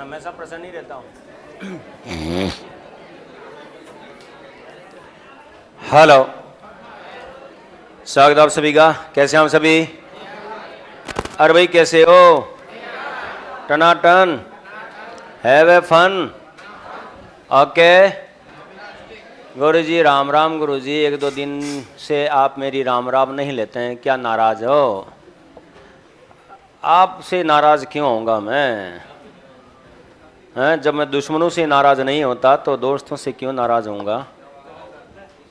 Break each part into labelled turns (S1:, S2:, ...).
S1: मैं हमेशा प्रसन्न ही रहता हूँ। हेलो, स्वागत आप सभी का। कैसे हैं हम सभी? अरे भाई कैसे हो? टनाटन, हैव ए फन। ओके गुरु जी, राम राम। गुरु जी, एक दो दिन से आप मेरी राम राम नहीं लेते हैं, क्या नाराज हो? आपसे नाराज क्यों होऊंगा मैं? हैं, जब मैं दुश्मनों से नाराज नहीं होता तो दोस्तों से क्यों नाराज होऊंगा?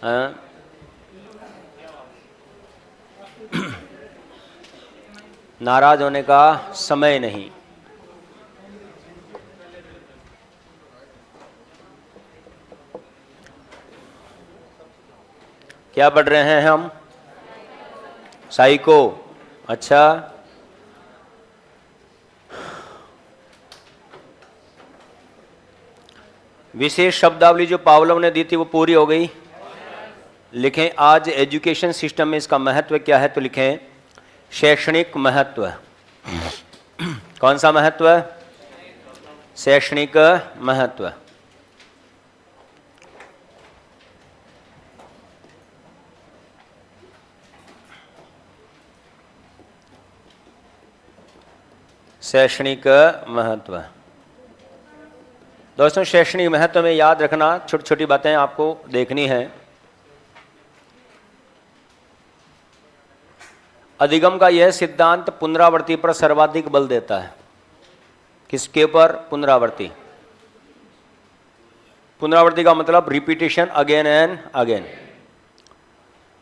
S1: हैं? नाराज होने का समय नहीं। क्या पढ़ रहे हैं हम? साइको। अच्छा, विशेष शब्दावली जो पावलोव ने दी थी वो पूरी हो गई। लिखें आज एजुकेशन सिस्टम में इसका महत्व क्या है, तो लिखें शैक्षणिक महत्व। कौन सा महत्व? शैक्षणिक महत्व। शैक्षणिक महत्व। दोस्तों, शैक्षणिक महत्व में याद रखना, छोटी छोटी बातें आपको देखनी है। अधिगम का यह सिद्धांत पुनरावृत्ति पर सर्वाधिक बल देता है। किसके ऊपर? पुनरावृत्ति। पुनरावृत्ति का मतलब रिपीटेशन, अगेन एंड अगेन।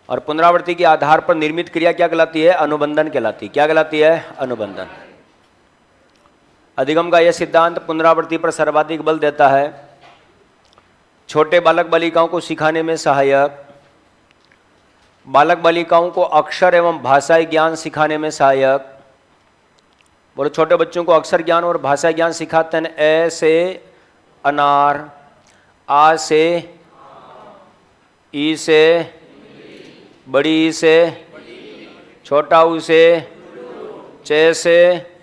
S1: और पुनरावृत्ति के आधार पर निर्मित क्रिया क्या कहलाती है? अनुबंधन कहलाती। क्या कहलाती है? अनुबंधन। अधिगम का यह सिद्धांत पुनरावृत्ति पर सर्वाधिक बल देता है। छोटे बालक बालिकाओं को सिखाने में सहायक, बालक बालिकाओं को अक्षर एवं भाषाई ज्ञान सिखाने में सहायक। बोलो, छोटे बच्चों को अक्षर ज्ञान और भाषा ज्ञान सिखाते हैं। ए से अनार, आ से ई से, बड़ी ई से, छोटा ऊ से, चे से,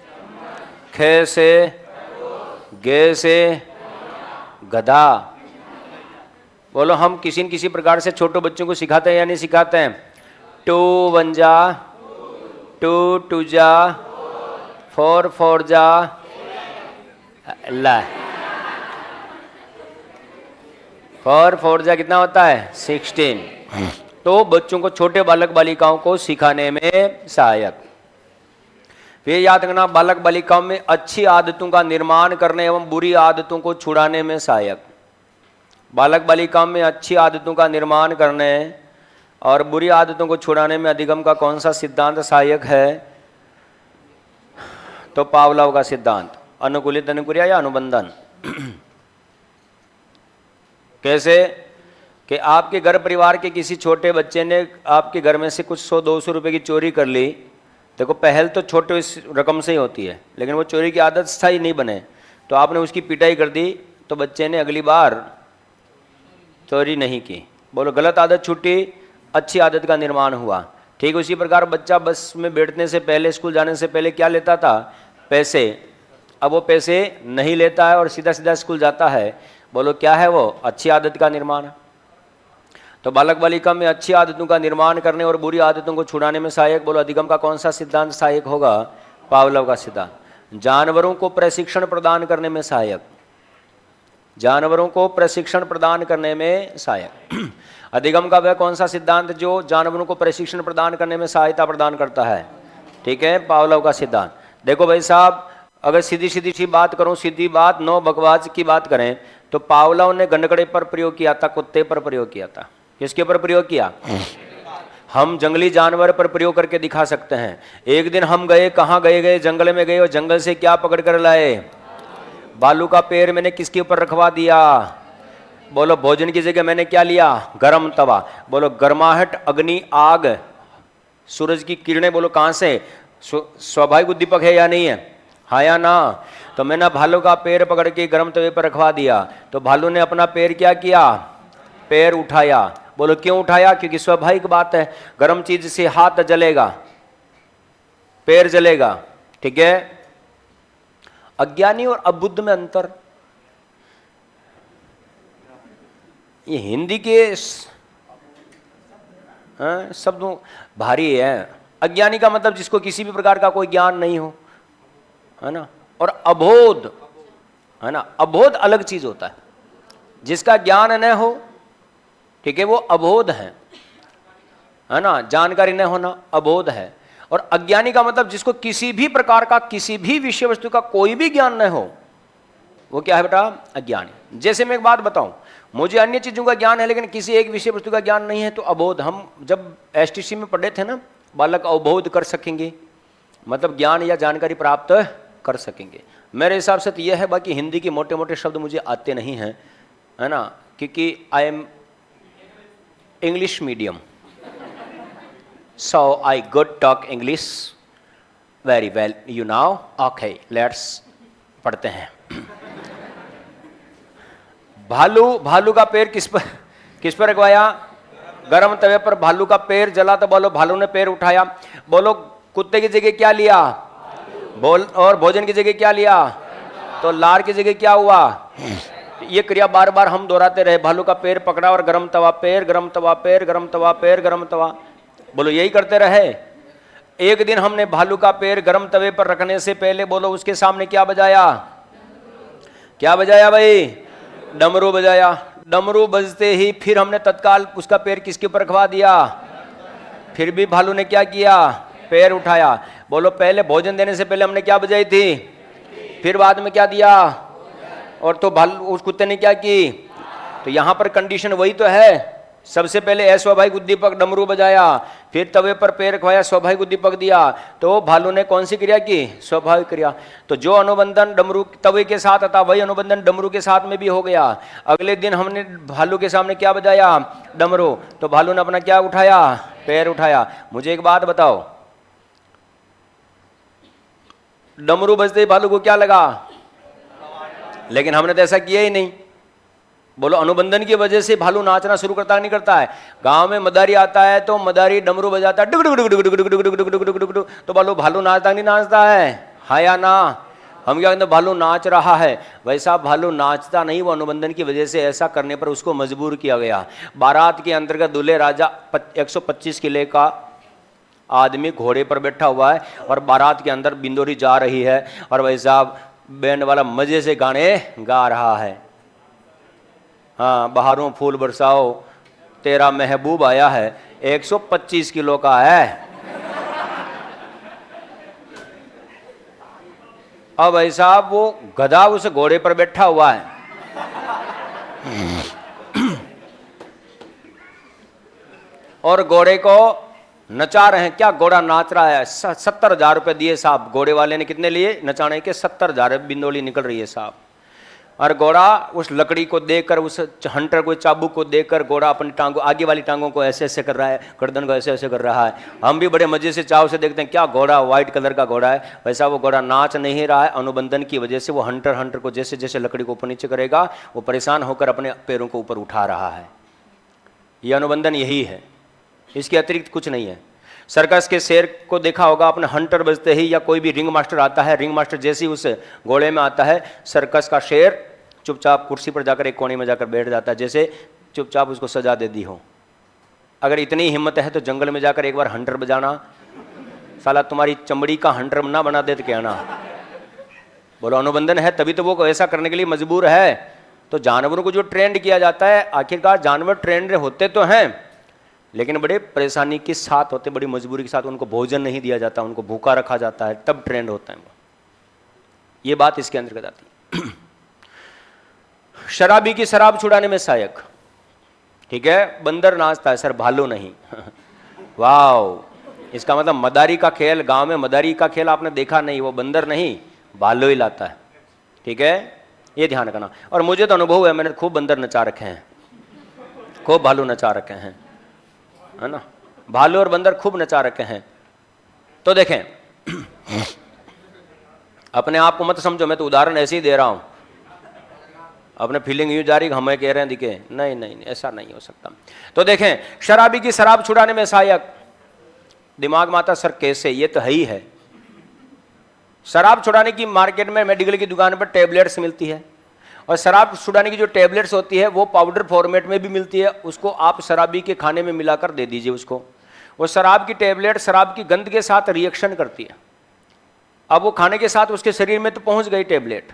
S1: खे से, गे से, गधा। बोलो, हम किसी न किसी प्रकार से छोटे बच्चों को सिखाते हैं या नहीं सिखाते हैं? टू वन जा, टू टू जा, फोर फोर जा, ला, फोर फोर जा कितना होता है? 16। तो बच्चों को, छोटे बालक बालिकाओं को सिखाने में सहायक। फिर याद रखना, बालक बालिकाओं में अच्छी आदतों का निर्माण करने एवं बुरी आदतों को छुड़ाने में सहायक। बालक बालिकाओं में अच्छी आदतों का निर्माण करने और बुरी आदतों को छुड़ाने में अधिगम का कौन सा सिद्धांत सहायक है? तो पावलोव का सिद्धांत। अनुकूलित अनुक्रिया या अनुबंधन। कैसे? कि आपके घर परिवार के किसी छोटे बच्चे ने आपके घर में से कुछ 100-200 रुपए की चोरी कर ली। देखो, पहल तो छोटे रकम से ही होती है, लेकिन वो चोरी की आदत स्थायी नहीं बने, तो आपने उसकी पिटाई कर दी, तो बच्चे ने अगली बार चोरी नहीं की। बोलो, गलत आदत छूटी, अच्छी आदत का निर्माण हुआ। ठीक उसी प्रकार बच्चा बस में बैठने से पहले, स्कूल जाने से पहले क्या लेता था? पैसे। अब वो पैसे नहीं लेता है और सीधा सीधा स्कूल जाता है। बोलो, क्या है वो? अच्छी आदत का निर्माण। तो बालक बालिका में अच्छी आदतों का निर्माण करने और बुरी आदतों को छुड़ाने में सहायक। बोलो, अधिगम का कौन सा सिद्धांत सहायक होगा? पावलोव का सिद्धांत। जानवरों को प्रशिक्षण प्रदान करने में सहायक। जानवरों को प्रशिक्षण प्रदान करने में सहायक। अधिगम का वह कौन सा सिद्धांत जो जानवरों को प्रशिक्षण प्रदान करने में सहायता प्रदान करता है? ठीक है, पावलोव का सिद्धांत। देखो भाई साहब, अगर सीधी सीधी सी बात करूं, सीधी बात, नो बकवास की बात करें, तो पावलोव ने गंडकड़े पर प्रयोग किया था, कुत्ते पर प्रयोग किया था। किसके ऊपर प्रयोग किया? हम जंगली जानवर पर प्रयोग करके दिखा सकते हैं। एक दिन हम गए, कहाँ गए? जंगल में गए और जंगल से क्या पकड़ कर लाए? बालू का पेड़ मैंने किसके ऊपर रखवा दिया? बोलो, भोजन की जगह मैंने क्या लिया? गरम तवा। बोलो, गर्माहट, अग्नि, आग, सूरज की किरणें, बोलो कहाँ से? स्वाभाविक उद्दीपक है या नहीं है? हाँ या ना? तो मैंने भालू का पैर पकड़ के गर्म तवे पर रखवा दिया, तो भालू ने अपना पैर क्या किया? पैर उठाया। बोलो, क्यों उठाया? क्योंकि स्वाभाविक बात है, गर्म चीज से हाथ जलेगा, पैर जलेगा। ठीक है। अज्ञानी और अबुद्ध में अंतर, ये हिंदी के शब्दों भारी है। अज्ञानी का मतलब जिसको किसी भी प्रकार का कोई ज्ञान नहीं हो, है ना। और अबोध, है ना, अबोध अलग चीज होता है। जिसका ज्ञान न हो, ठीक है, वो अबोध है ना, जानकारी न होना अबोध है। और अज्ञानी का मतलब जिसको किसी भी प्रकार का, किसी भी विषय वस्तु का कोई भी ज्ञान न हो, वो क्या है बेटा? अज्ञानी। जैसे मैं एक बात बताऊं, मुझे अन्य चीजों का ज्ञान है लेकिन किसी एक विषय वस्तु का ज्ञान नहीं है, तो अबोध। हम जब एसटीसी में पढ़े थे ना, बालक अवबोध कर सकेंगे, मतलब ज्ञान या जानकारी प्राप्त कर सकेंगे। मेरे हिसाब से तो यह है। बाकी हिंदी के मोटे मोटे शब्द मुझे आते नहीं हैं, है ना, क्योंकि I am English medium, so I good talk English very well, you now. Okay, let's पढ़ते हैं। भालू का पैर किस पर रखवाया? गरम तवे पर भालू का पैर जला, तो बोलो भालू ने पैर उठाया। बोलो कुत्ते की जगह क्या लिया? बोल। और भोजन की जगह क्या लिया? तो लार की जगह क्या हुआ? ये क्रिया बार बार हम दोहराते रहे। भालू का पैर पकड़ा और गरम तवा पैर, गरम तवा पैर, गरम तवा पैर, गरम तवा। बोलो यही करते रहे। एक दिन हमने भालू का पैर गरम तवे पर रखने से पहले बोलो उसके सामने क्या बजाया? क्या बजाया भाई? डमरू बजाया। डमरू बजते ही फिर हमने तत्काल उसका पैर किसके ऊपर रखवा दिया? फिर भी भालू ने क्या किया? पैर उठाया। बोलो पहले भोजन देने से पहले हमने क्या बजाई थी? फिर बाद में क्या दिया? और तो भालू, उस कुत्ते ने क्या की? तो यहां पर कंडीशन वही तो है। सबसे पहले अस्वाभाविक उद्दीपक डमरू बजाया, फिर तवे पर पैर रखवाया, स्वाभाविक उद्दीपक दिया। तो भालू ने कौन सी क्रिया की? स्वाभाविक क्रिया। तो जो अनुबंधन डमरू तवे के साथ था, वही अनुबंधन डमरू के साथ में भी हो गया। अगले दिन हमने भालू के सामने क्या बजाया? डमरू। तो भालू ने अपना क्या उठाया? पैर उठाया। मुझे एक बात बताओ, डमरू बजते ही भालू को क्या लगा? लेकिन हमने तो ऐसा किया ही नहीं। बोलो अनुबंधन की वजह से भालू नाचना शुरू करता नहीं करता है? गांव में मदारी आता है तो मदारी डमरू बजाता है, डुग डुग डुग डुग डुग डुग डुग डुग डुग डुग डुग, तो बोलो भालू नाचता नहीं नाचता है? हाँ या ना? हम क्या कहते हैं? भालू नाच रहा है। वैसा भालू नाचता नहीं, वो अनुबंधन की वजह से ऐसा करने पर उसको मजबूर किया गया। बारात के अंतर्गत दूल्हे राजा 125 किले का आदमी घोड़े पर बैठा हुआ है और बारात के अंदर बिंदोरी जा रही है, और भाई साहब बैंड वाला मजे से गाने गा रहा है। हाँ, बहारों फूल बरसाओ तेरा महबूब आया है, 125 किलो का है। अब भाई साहब वो गधा उस घोड़े पर बैठा हुआ है। और घोड़े को नचा रहे हैं। क्या घोड़ा नाच रहा है? 70,000 रुपए दिए साहब। घोड़े वाले ने कितने लिए नचाने के? 70,000। बिंदोली निकल रही है साहब। और घोड़ा उस लकड़ी को देकर, उस हंटर को चाबुक को देकर, घोड़ा अपनी टांगों, आगे वाली टांगों को ऐसे ऐसे कर रहा है, गर्दन को ऐसे ऐसे कर रहा है। हम भी बड़े मजे से चाव से देखते हैं, क्या घोड़ा, व्हाइट कलर का घोड़ा है। वैसा वो घोड़ा नाच नहीं रहा है। अनुबंधन की वजह से वो हंटर को जैसे जैसे लकड़ी को ऊपर नीचे करेगा, वो परेशान होकर अपने पैरों को ऊपर उठा रहा है। ये अनुबंधन यही है, इसके अतिरिक्त कुछ नहीं है। सर्कस के शेर को देखा होगा आपने, हंटर बजते ही या कोई भी रिंग मास्टर आता है, रिंग मास्टर जैसे ही उस घोड़े में आता है, सर्कस का शेर चुपचाप कुर्सी पर जाकर एक कोने में जाकर बैठ जाता है, जैसे चुपचाप उसको सजा दे दी हो। अगर इतनी हिम्मत है तो जंगल में जाकर एक बार हंटर बजाना, साला तुम्हारी चमड़ी का हंटर ना बना दे तो क्या ना। बोलो अनुबंधन है तभी तो वो ऐसा करने के लिए मजबूर है। तो जानवरों को जो ट्रेंड किया जाता है, आखिरकार जानवर ट्रेंड होते तो हैं लेकिन बड़े परेशानी के साथ होते, बड़ी मजबूरी के साथ। उनको भोजन नहीं दिया जाता, उनको भूखा रखा जाता है, तब ट्रेंड होता है। ये बात इसके अंतर्गत आती है। शराबी की शराब छुड़ाने में सहायक, ठीक है। बंदर नाचता है सर, भालू नहीं। वाह, इसका मतलब मदारी का खेल, गांव में मदारी का खेल आपने देखा नहीं, वो बंदर नहीं भालू ही लाता है, ठीक है। ये ध्यान रखना। और मुझे तो अनुभव है, मैंने खूब बंदर नचा रखे हैं, खूब भालू नचा रखे हैं, है ना। भालू और बंदर खूब नचा रखे हैं। तो देखें, अपने आप को मत समझो, मैं तो उदाहरण ऐसे ही दे रहा हूं। अपने फीलिंग यूं जा रही हमें कह रहे हैं दिखे, नहीं नहीं ऐसा नहीं हो सकता। तो देखें, शराबी की शराब छुड़ाने में सहायक। दिमाग में आता सर कैसे? ये तो है ही है। शराब छुड़ाने की मार्केट में मेडिकल की दुकान पर टेबलेट्स मिलती है, और शराब छुड़ाने की जो टेबलेट्स होती है वो पाउडर फॉर्मेट में भी मिलती है। उसको आप शराबी के खाने में मिलाकर दे दीजिए उसको। वो शराब की टेबलेट शराब की गंध के साथ रिएक्शन करती है। अब वो खाने के साथ उसके शरीर में तो पहुंच गई टेबलेट।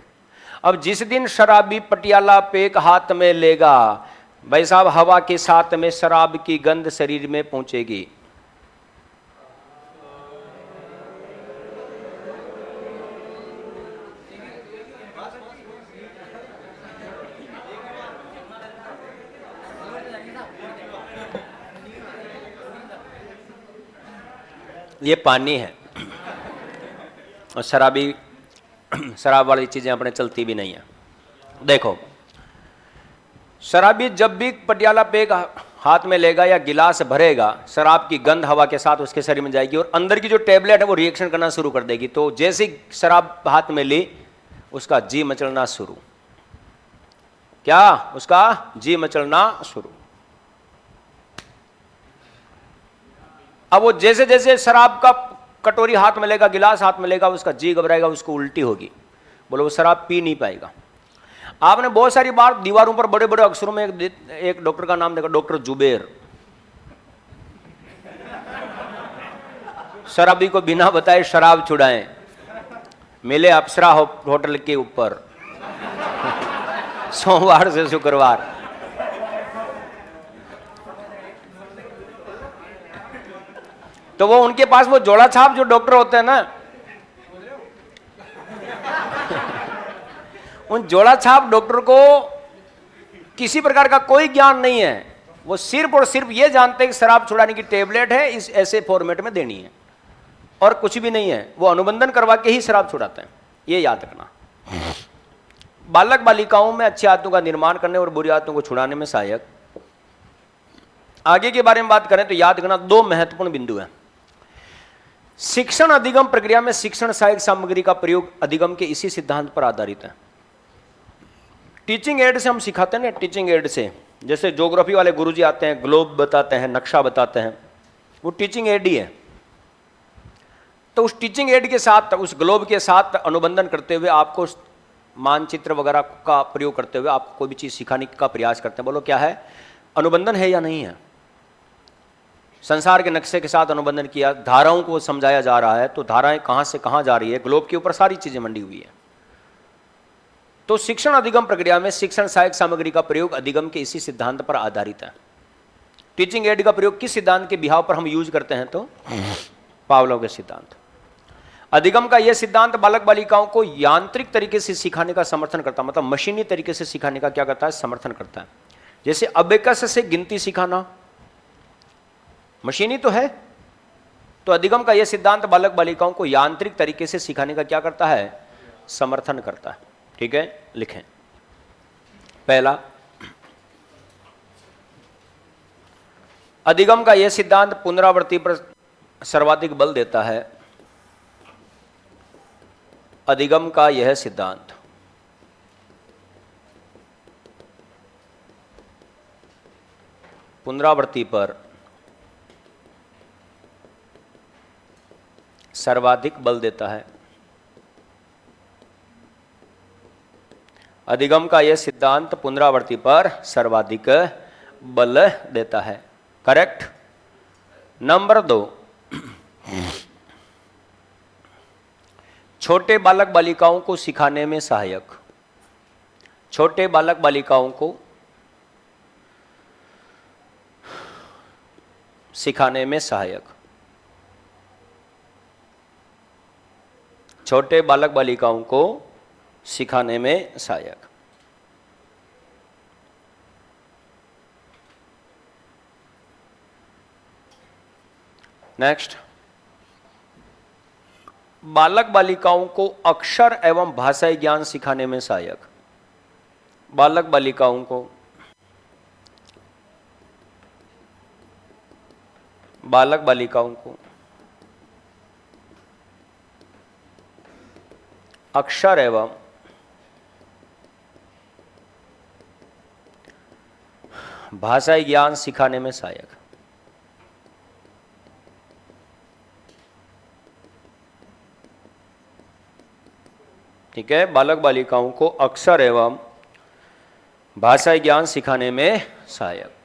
S1: अब जिस दिन शराबी पटियाला पेक हाथ में लेगा, भाई साहब, हवा के साथ में शराब की गंध शरीर में पहुंचेगी। ये पानी है, और शराब वाली चीजें अपने चलती भी नहीं है। देखो, शराबी जब भी पटियाला पेग हाथ में लेगा या गिलास भरेगा, शराब की गंध हवा के साथ उसके शरीर में जाएगी और अंदर की जो टेबलेट है वो रिएक्शन करना शुरू कर देगी। तो जैसे ही शराब हाथ में ली, उसका जी मचलना शुरू। क्या? उसका जी मचलना शुरू। अब वो जैसे जैसे शराब का कटोरी हाथ में लेगा, गिलास हाथ में लेगा, उसका जी घबराएगा, उसको उल्टी होगी। बोलो, वो शराब पी नहीं पाएगा। आपने बहुत सारी बार दीवारों पर बड़े बड़े अक्षरों में एक डॉक्टर का नाम देखा, डॉक्टर जुबेर। शराबी को बिना बताए शराब छुड़ाएं, मिले अप्सरा होटल के ऊपर सोमवार से शुक्रवार। तो वो उनके पास वो जोड़ा छाप जो डॉक्टर होते हैं ना, उन जोड़ा छाप डॉक्टर को किसी प्रकार का कोई ज्ञान नहीं है। वो सिर्फ और सिर्फ ये जानते हैं कि शराब छुड़ाने की टेबलेट है, इस ऐसे फॉर्मेट में देनी है, और कुछ भी नहीं है। वो अनुबंधन करवा के ही शराब छुड़ाते हैं, ये याद रखना। बालक बालिकाओं में अच्छी आदतों का निर्माण करने और बुरी आदतों को छुड़ाने में सहायक। आगे के बारे में बात करें तो याद रखना दो महत्वपूर्ण बिंदु हैं। शिक्षण अधिगम प्रक्रिया में शिक्षण सहायक सामग्री का प्रयोग अधिगम के इसी सिद्धांत पर आधारित है। टीचिंग एड से हम सिखाते हैं ना, टीचिंग एड से, जैसे ज्योग्राफी वाले गुरुजी आते हैं, ग्लोब बताते हैं, नक्शा बताते हैं, वो टीचिंग एड ही है। तो उस टीचिंग एड के साथ, उस ग्लोब के साथ अनुबंधन करते हुए, आपको मानचित्र वगैरह का प्रयोग करते हुए आपको कोई भी चीज सिखाने का प्रयास करते हैं। बोलो, क्या है? अनुबंधन है या नहीं है? संसार के नक्शे के साथ अनुबंधन किया, धाराओं को समझाया जा रहा है, तो धाराएं कहां से कहां जा रही है, ग्लोब के ऊपर सारी चीजें मंडी हुई है। तो शिक्षण अधिगम प्रक्रिया में शिक्षण सहायक सामग्री का प्रयोग अधिगम के इसी सिद्धांत पर आधारित है। टीचिंग एड का प्रयोग किस सिद्धांत के बिहाव पर हम यूज करते हैं? तो पावलोव के सिद्धांत। अधिगम का यह सिद्धांत बालक बालिकाओं को यांत्रिक तरीके से सिखाने का समर्थन करता है, मतलब मशीनी तरीके से सिखाने का क्या करता है? समर्थन करता है। जैसे अबेकस से गिनती सिखाना मशीनी तो है, तो अधिगम का यह सिद्धांत बालक बालिकाओं को यांत्रिक तरीके से सिखाने का क्या करता है? समर्थन करता है। ठीक है, लिखें। पहला, अधिगम का यह सिद्धांत पुनरावृत्ति पर सर्वाधिक बल देता है। अधिगम का यह सिद्धांत पुनरावृत्ति पर सर्वाधिक बल देता है। अधिगम का यह सिद्धांत पुनरावृत्ति पर सर्वाधिक बल देता है। करेक्ट। नंबर 2, छोटे बालक बालिकाओं को सिखाने में सहायक। छोटे बालक बालिकाओं को सिखाने में सहायक। छोटे बालक बालिकाओं को सिखाने में सहायक। नेक्स्ट, बालक बालिकाओं को अक्षर एवं भाषाई ज्ञान सिखाने में सहायक। बालक बालिकाओं को अक्षर एवं भाषाई ज्ञान सिखाने में सहायक। ठीक है, बालक बालिकाओं को अक्षर एवं भाषा ज्ञान सिखाने में सहायक।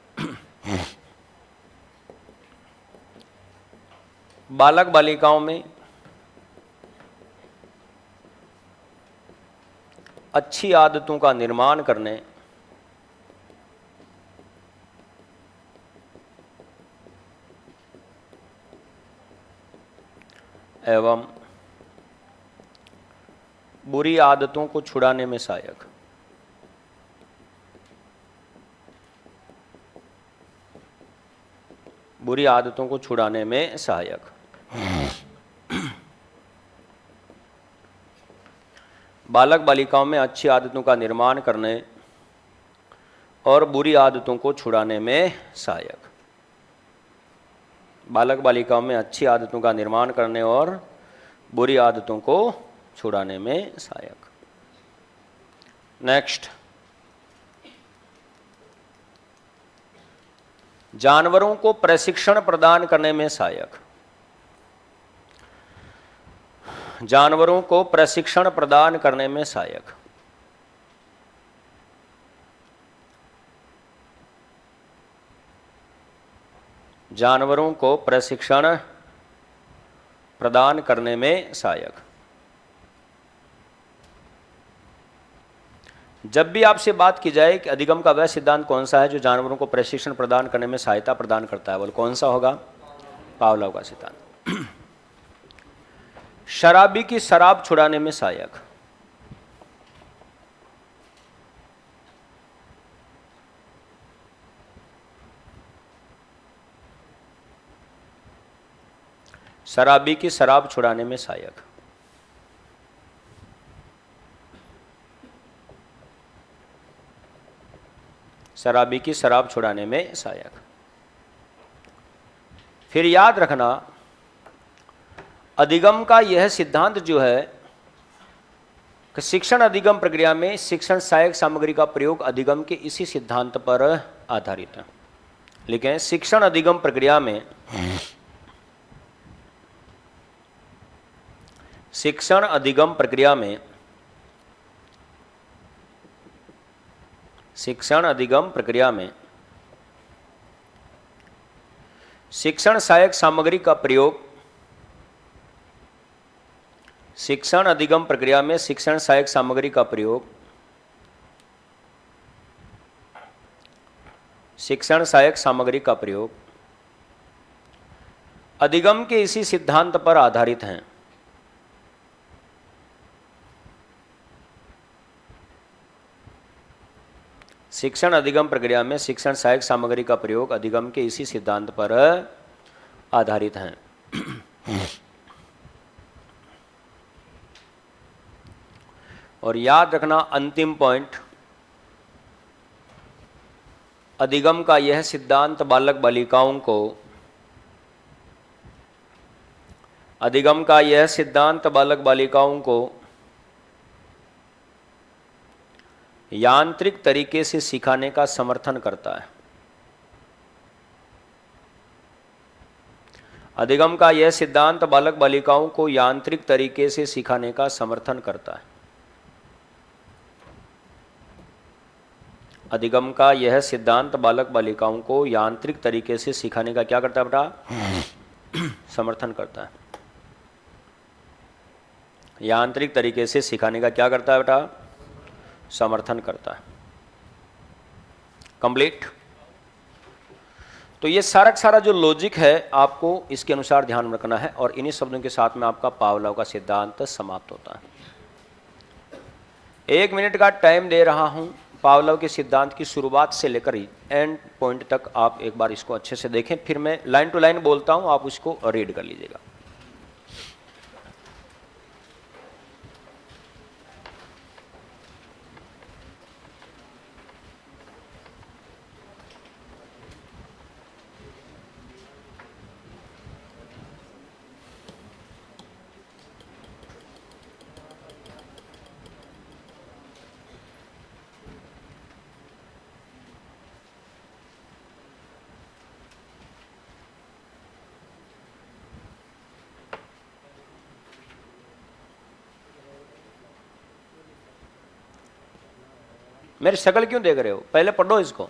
S1: बालक बालिकाओं में अच्छी आदतों का निर्माण करने एवं बुरी आदतों को छुड़ाने में सहायक। बुरी आदतों को छुड़ाने में सहायक। बालक बालिकाओं में अच्छी आदतों का निर्माण करने और बुरी आदतों को छुड़ाने में सहायक। बालक बालिकाओं में अच्छी आदतों का निर्माण करने और बुरी आदतों को छुड़ाने में सहायक। नेक्स्ट, जानवरों को प्रशिक्षण प्रदान करने में सहायक। जानवरों को प्रशिक्षण प्रदान करने में सहायक। जानवरों को प्रशिक्षण प्रदान करने में सहायक। जब भी आपसे बात की जाए कि अधिगम का वह सिद्धांत कौन सा है जो जानवरों को प्रशिक्षण प्रदान करने में सहायता प्रदान करता है, बोल कौन सा होगा? पावलोव का सिद्धांत। शराबी की शराब छुड़ाने में सहायक। शराबी की शराब छुड़ाने में सहायक। शराबी की शराब छुड़ाने में सहायक। फिर याद रखना, अधिगम का यह सिद्धांत जो है कि शिक्षण अधिगम प्रक्रिया में शिक्षण सहायक सामग्री का प्रयोग अधिगम के इसी सिद्धांत पर आधारित है। लेकिन शिक्षण अधिगम प्रक्रिया में शिक्षण अधिगम प्रक्रिया में शिक्षण अधिगम प्रक्रिया में शिक्षण सहायक सामग्री का प्रयोग शिक्षण अधिगम प्रक्रिया में शिक्षण सहायक सामग्री का प्रयोग शिक्षण सहायक सामग्री का प्रयोग अधिगम के इसी सिद्धांत पर आधारित हैं। शिक्षण अधिगम प्रक्रिया में शिक्षण सहायक सामग्री का प्रयोग अधिगम के इसी सिद्धांत पर आधारित हैं। और याद रखना अंतिम पॉइंट, अधिगम का यह सिद्धांत बालक बालिकाओं को अधिगम का यह सिद्धांत बालक बालिकाओं को यांत्रिक तरीके से सिखाने का समर्थन करता है। अधिगम का यह सिद्धांत बालक बालिकाओं को यांत्रिक तरीके से सिखाने का समर्थन करता है। अधिगम का यह सिद्धांत बालक बालिकाओं को यांत्रिक तरीके से सिखाने का क्या करता है बेटा? समर्थन करता है। यांत्रिक तरीके से सिखाने का क्या करता है बेटा? समर्थन करता है। कंप्लीट। तो ये सारा जो लॉजिक है आपको इसके अनुसार ध्यान रखना है और इन्हीं शब्दों के साथ में आपका पावलोव का सिद्धांत समाप्त होता है। 1 मिनट का टाइम दे रहा हूं। पावलोव के सिद्धांत की शुरुआत से लेकर एंड पॉइंट तक आप एक बार इसको अच्छे से देखें, फिर मैं लाइन टू लाइन बोलता हूं, आप उसको रीड कर लीजिएगा। मेरी शक्ल क्यों देख रहे हो, पहले पढ़ो इसको।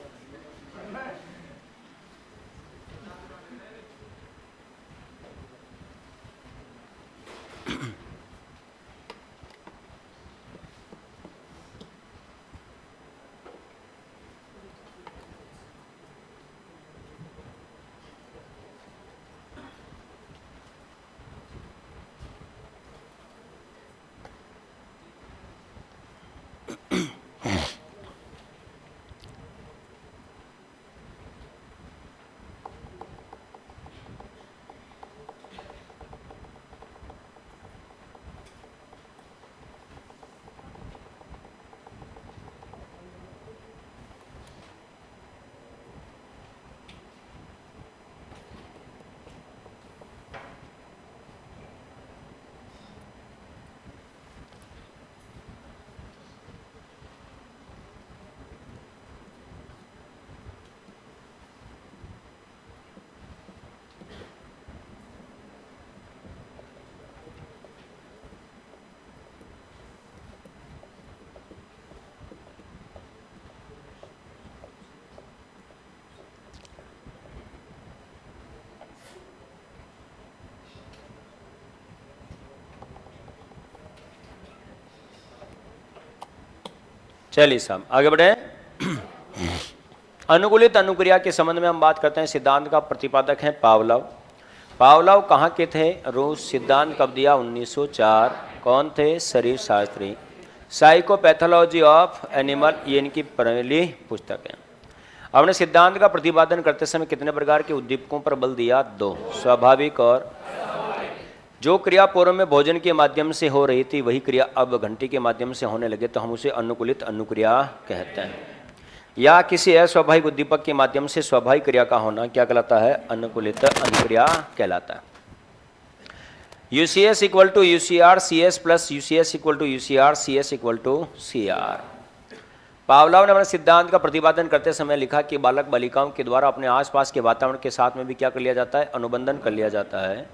S1: चलिए साहब आगे बढ़े। अनुकूलित अनुक्रिया के संबंध में हम बात करते हैं। सिद्धांत का प्रतिपादक है पावलोव। पावलोव कहाँ के थे? रूस। सिद्धांत कब दिया? 1904। कौन थे? शरीर शास्त्री। साइकोपैथोलॉजी ऑफ एनिमल, ये इनकी पहली पुस्तक है। अपने सिद्धांत का प्रतिपादन करते समय कितने प्रकार के उद्दीपकों पर बल दिया? 2, स्वाभाविक और जो क्रिया पूर्व में भोजन के माध्यम से हो रही थी वही क्रिया अब घंटी के माध्यम से होने लगे तो हम उसे अनुकूलित अनुक्रिया कहते हैं। या किसी अस्वाभाविक उद्दीपक के माध्यम से स्वाभाविक क्रिया का होना क्या कहलाता है? अनुकूलित अनुक्रिया कहलाता है। UCS equal to UCR, CS प्लस UCS equal to UCR, CS equal to CR। Pavlov ने अपने सिद्धांत का प्रतिपादन करते समय लिखा कि बालक बालिकाओं के द्वारा अपने आसपास के वातावरण के साथ में भी क्या कर लिया जाता है? अनुबंधन कर लिया जाता है।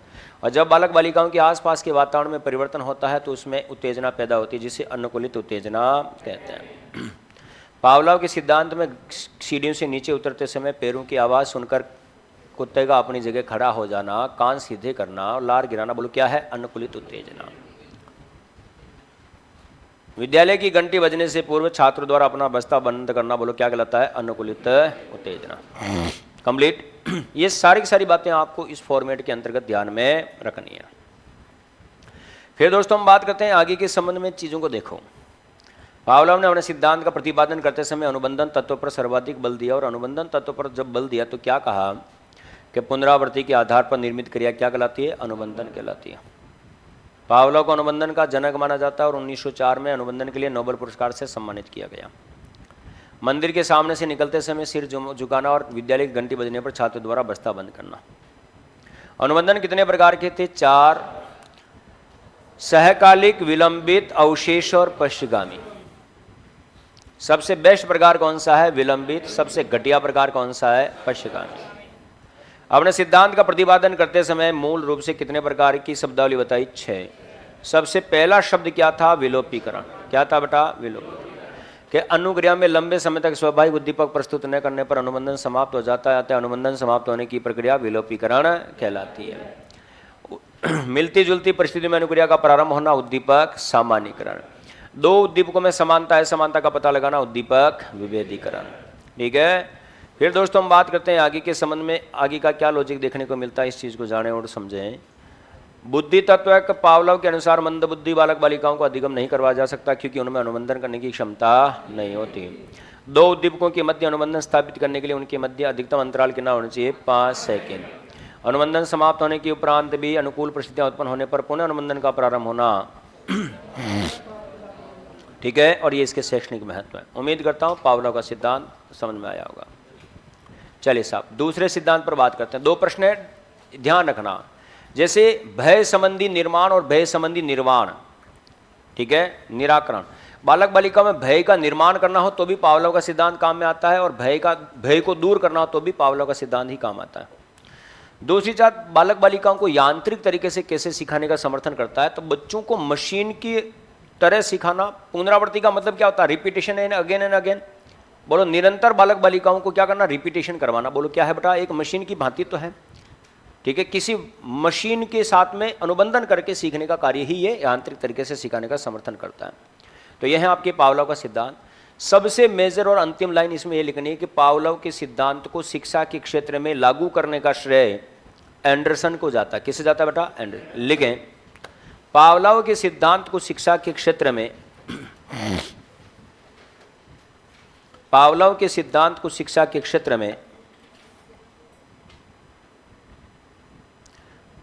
S1: और जब बालक बालिकाओं के आसपास के वातावरण में परिवर्तन होता है तो उसमें उत्तेजना पैदा होती है जिसे अनुकूलित उत्तेजना कहते हैं। पावलोव के सिद्धांत में सीढ़ियों से नीचे उतरते समय पैरों की आवाज़ सुनकर कुत्ते का अपनी जगह खड़ा हो जाना, कान सीधे करना और लार गिराना, बोलो क्या है? अनुकूलित उत्तेजना। विद्यालय की घंटी बजने से पूर्व छात्र द्वारा अपना बस्ता बंद करना, बोलो क्या कहलाता है? अनुकूलित उत्तेजना। कंप्लीट। ये सारी बातें आपको इस फॉर्मेट के अंतर्गत ध्यान में रखनी है। फिर दोस्तों हम बात करते हैं आगे के संबंध में। चीज़ों को देखो। पावलोव ने अपने सिद्धांत का प्रतिपादन करते समय अनुबंधन तत्व पर सर्वाधिक बल दिया और अनुबंधन तत्व पर जब बल दिया तो क्या कहा कि पुनरावृत्ति के आधार पर निर्मित क्रिया क्या कहलाती है? अनुबंधन कहलाती है। पावलोव को अनुबंधन का जनक माना जाता है और 1904 में अनुबंधन के लिए नोबेल पुरस्कार से सम्मानित किया गया। मंदिर के सामने से निकलते समय सिर झुकाना और विद्यालय की घंटी बजने पर छात्र द्वारा बस्ता बंद करना। अनुबंधन कितने प्रकार के थे? 4। सहकालिक, विलंबित, अवशेष और पश्चगामी। सबसे बेस्ट प्रकार कौन सा है? विलंबित। सबसे घटिया प्रकार कौन सा है? पश्चगामी। अपने सिद्धांत का प्रतिपादन करते समय मूल रूप से कितने प्रकार की शब्दावली बताई? 6। सबसे पहला शब्द क्या था? विलोपीकरण। क्या था बेटा? विलोपीकरण। कि अनुक्रिया में लंबे समय तक स्वाभाविक उद्दीपक प्रस्तुत न करने पर अनुबंधन समाप्त हो जाता है, अतः अनुबंधन समाप्त होने की प्रक्रिया विलोपीकरण कहलाती है। मिलती जुलती परिस्थिति में अनुक्रिया का प्रारंभ होना, उद्दीपक सामान्यीकरण। 2 उद्दीपकों में समानता है, समानता का पता लगाना, उद्दीपक विभेदीकरण। ठीक है। फिर दोस्तों हम बात करते हैं आगे के संबंध में। आगे का क्या लॉजिक देखने को मिलता है, इस चीज़ को जानें और समझें। बुद्धि तत्व पावलोव के अनुसार मंद बुद्धि बालक बालिकाओं को अधिगम नहीं करवाया जा सकता क्योंकि उनमें अनुबंधन करने की क्षमता नहीं होती। 2 उद्दीपकों के मध्य अनुबंधन स्थापित करने के लिए उनके मध्य अधिकतम अंतराल कितना होना चाहिए? 5 सेकेंड। अनुबंधन समाप्त होने के उपरांत भी अनुकूल परिस्थितियां उत्पन्न होने पर पुनः अनुबंधन का प्रारंभ होना। ठीक है। और ये इसके शैक्षणिक महत्व है। उम्मीद करता हूँ पावलोव का सिद्धांत समझ में आया होगा। चलिए साहब दूसरे सिद्धांत पर बात करते हैं। 2 प्रश्न है, ध्यान रखना। जैसे भय संबंधी निर्माण और भय संबंधी निर्वाण, ठीक है, निराकरण। बालक बालिका में भय का निर्माण करना हो तो भी पावलोव का सिद्धांत काम में आता है और भय को दूर करना हो तो भी पावलोव का सिद्धांत ही काम आता है। दूसरी बात, बालक बालिकाओं को यांत्रिक तरीके से कैसे सिखाने का समर्थन करता है, तो बच्चों को मशीन की तरह सिखाना। पुनरावृत्ति का मतलब क्या होता है? Repetition and again and again. बोलो निरंतर बालक बालिकाओं को क्या करना? रिपीटेशन करवाना। बोलो क्या है बेटा? एक मशीन की भांति तो है, ठीक है, किसी मशीन के साथ में अनुबंधन करके सीखने का कार्य ही ये यांत्रिक तरीके से सिखाने का समर्थन करता है। तो यह है आपके पावलोव का सिद्धांत। सबसे मेजर और अंतिम लाइन इसमें यह लिखनी है कि पावलोव के सिद्धांत को शिक्षा के क्षेत्र में लागू करने का श्रेय एंडरसन को जाता है। किसे जाता है बेटा? एंडरसन। लिखें, पावलोव के सिद्धांत को शिक्षा के क्षेत्र में, पावलोव के सिद्धांत को शिक्षा के क्षेत्र में,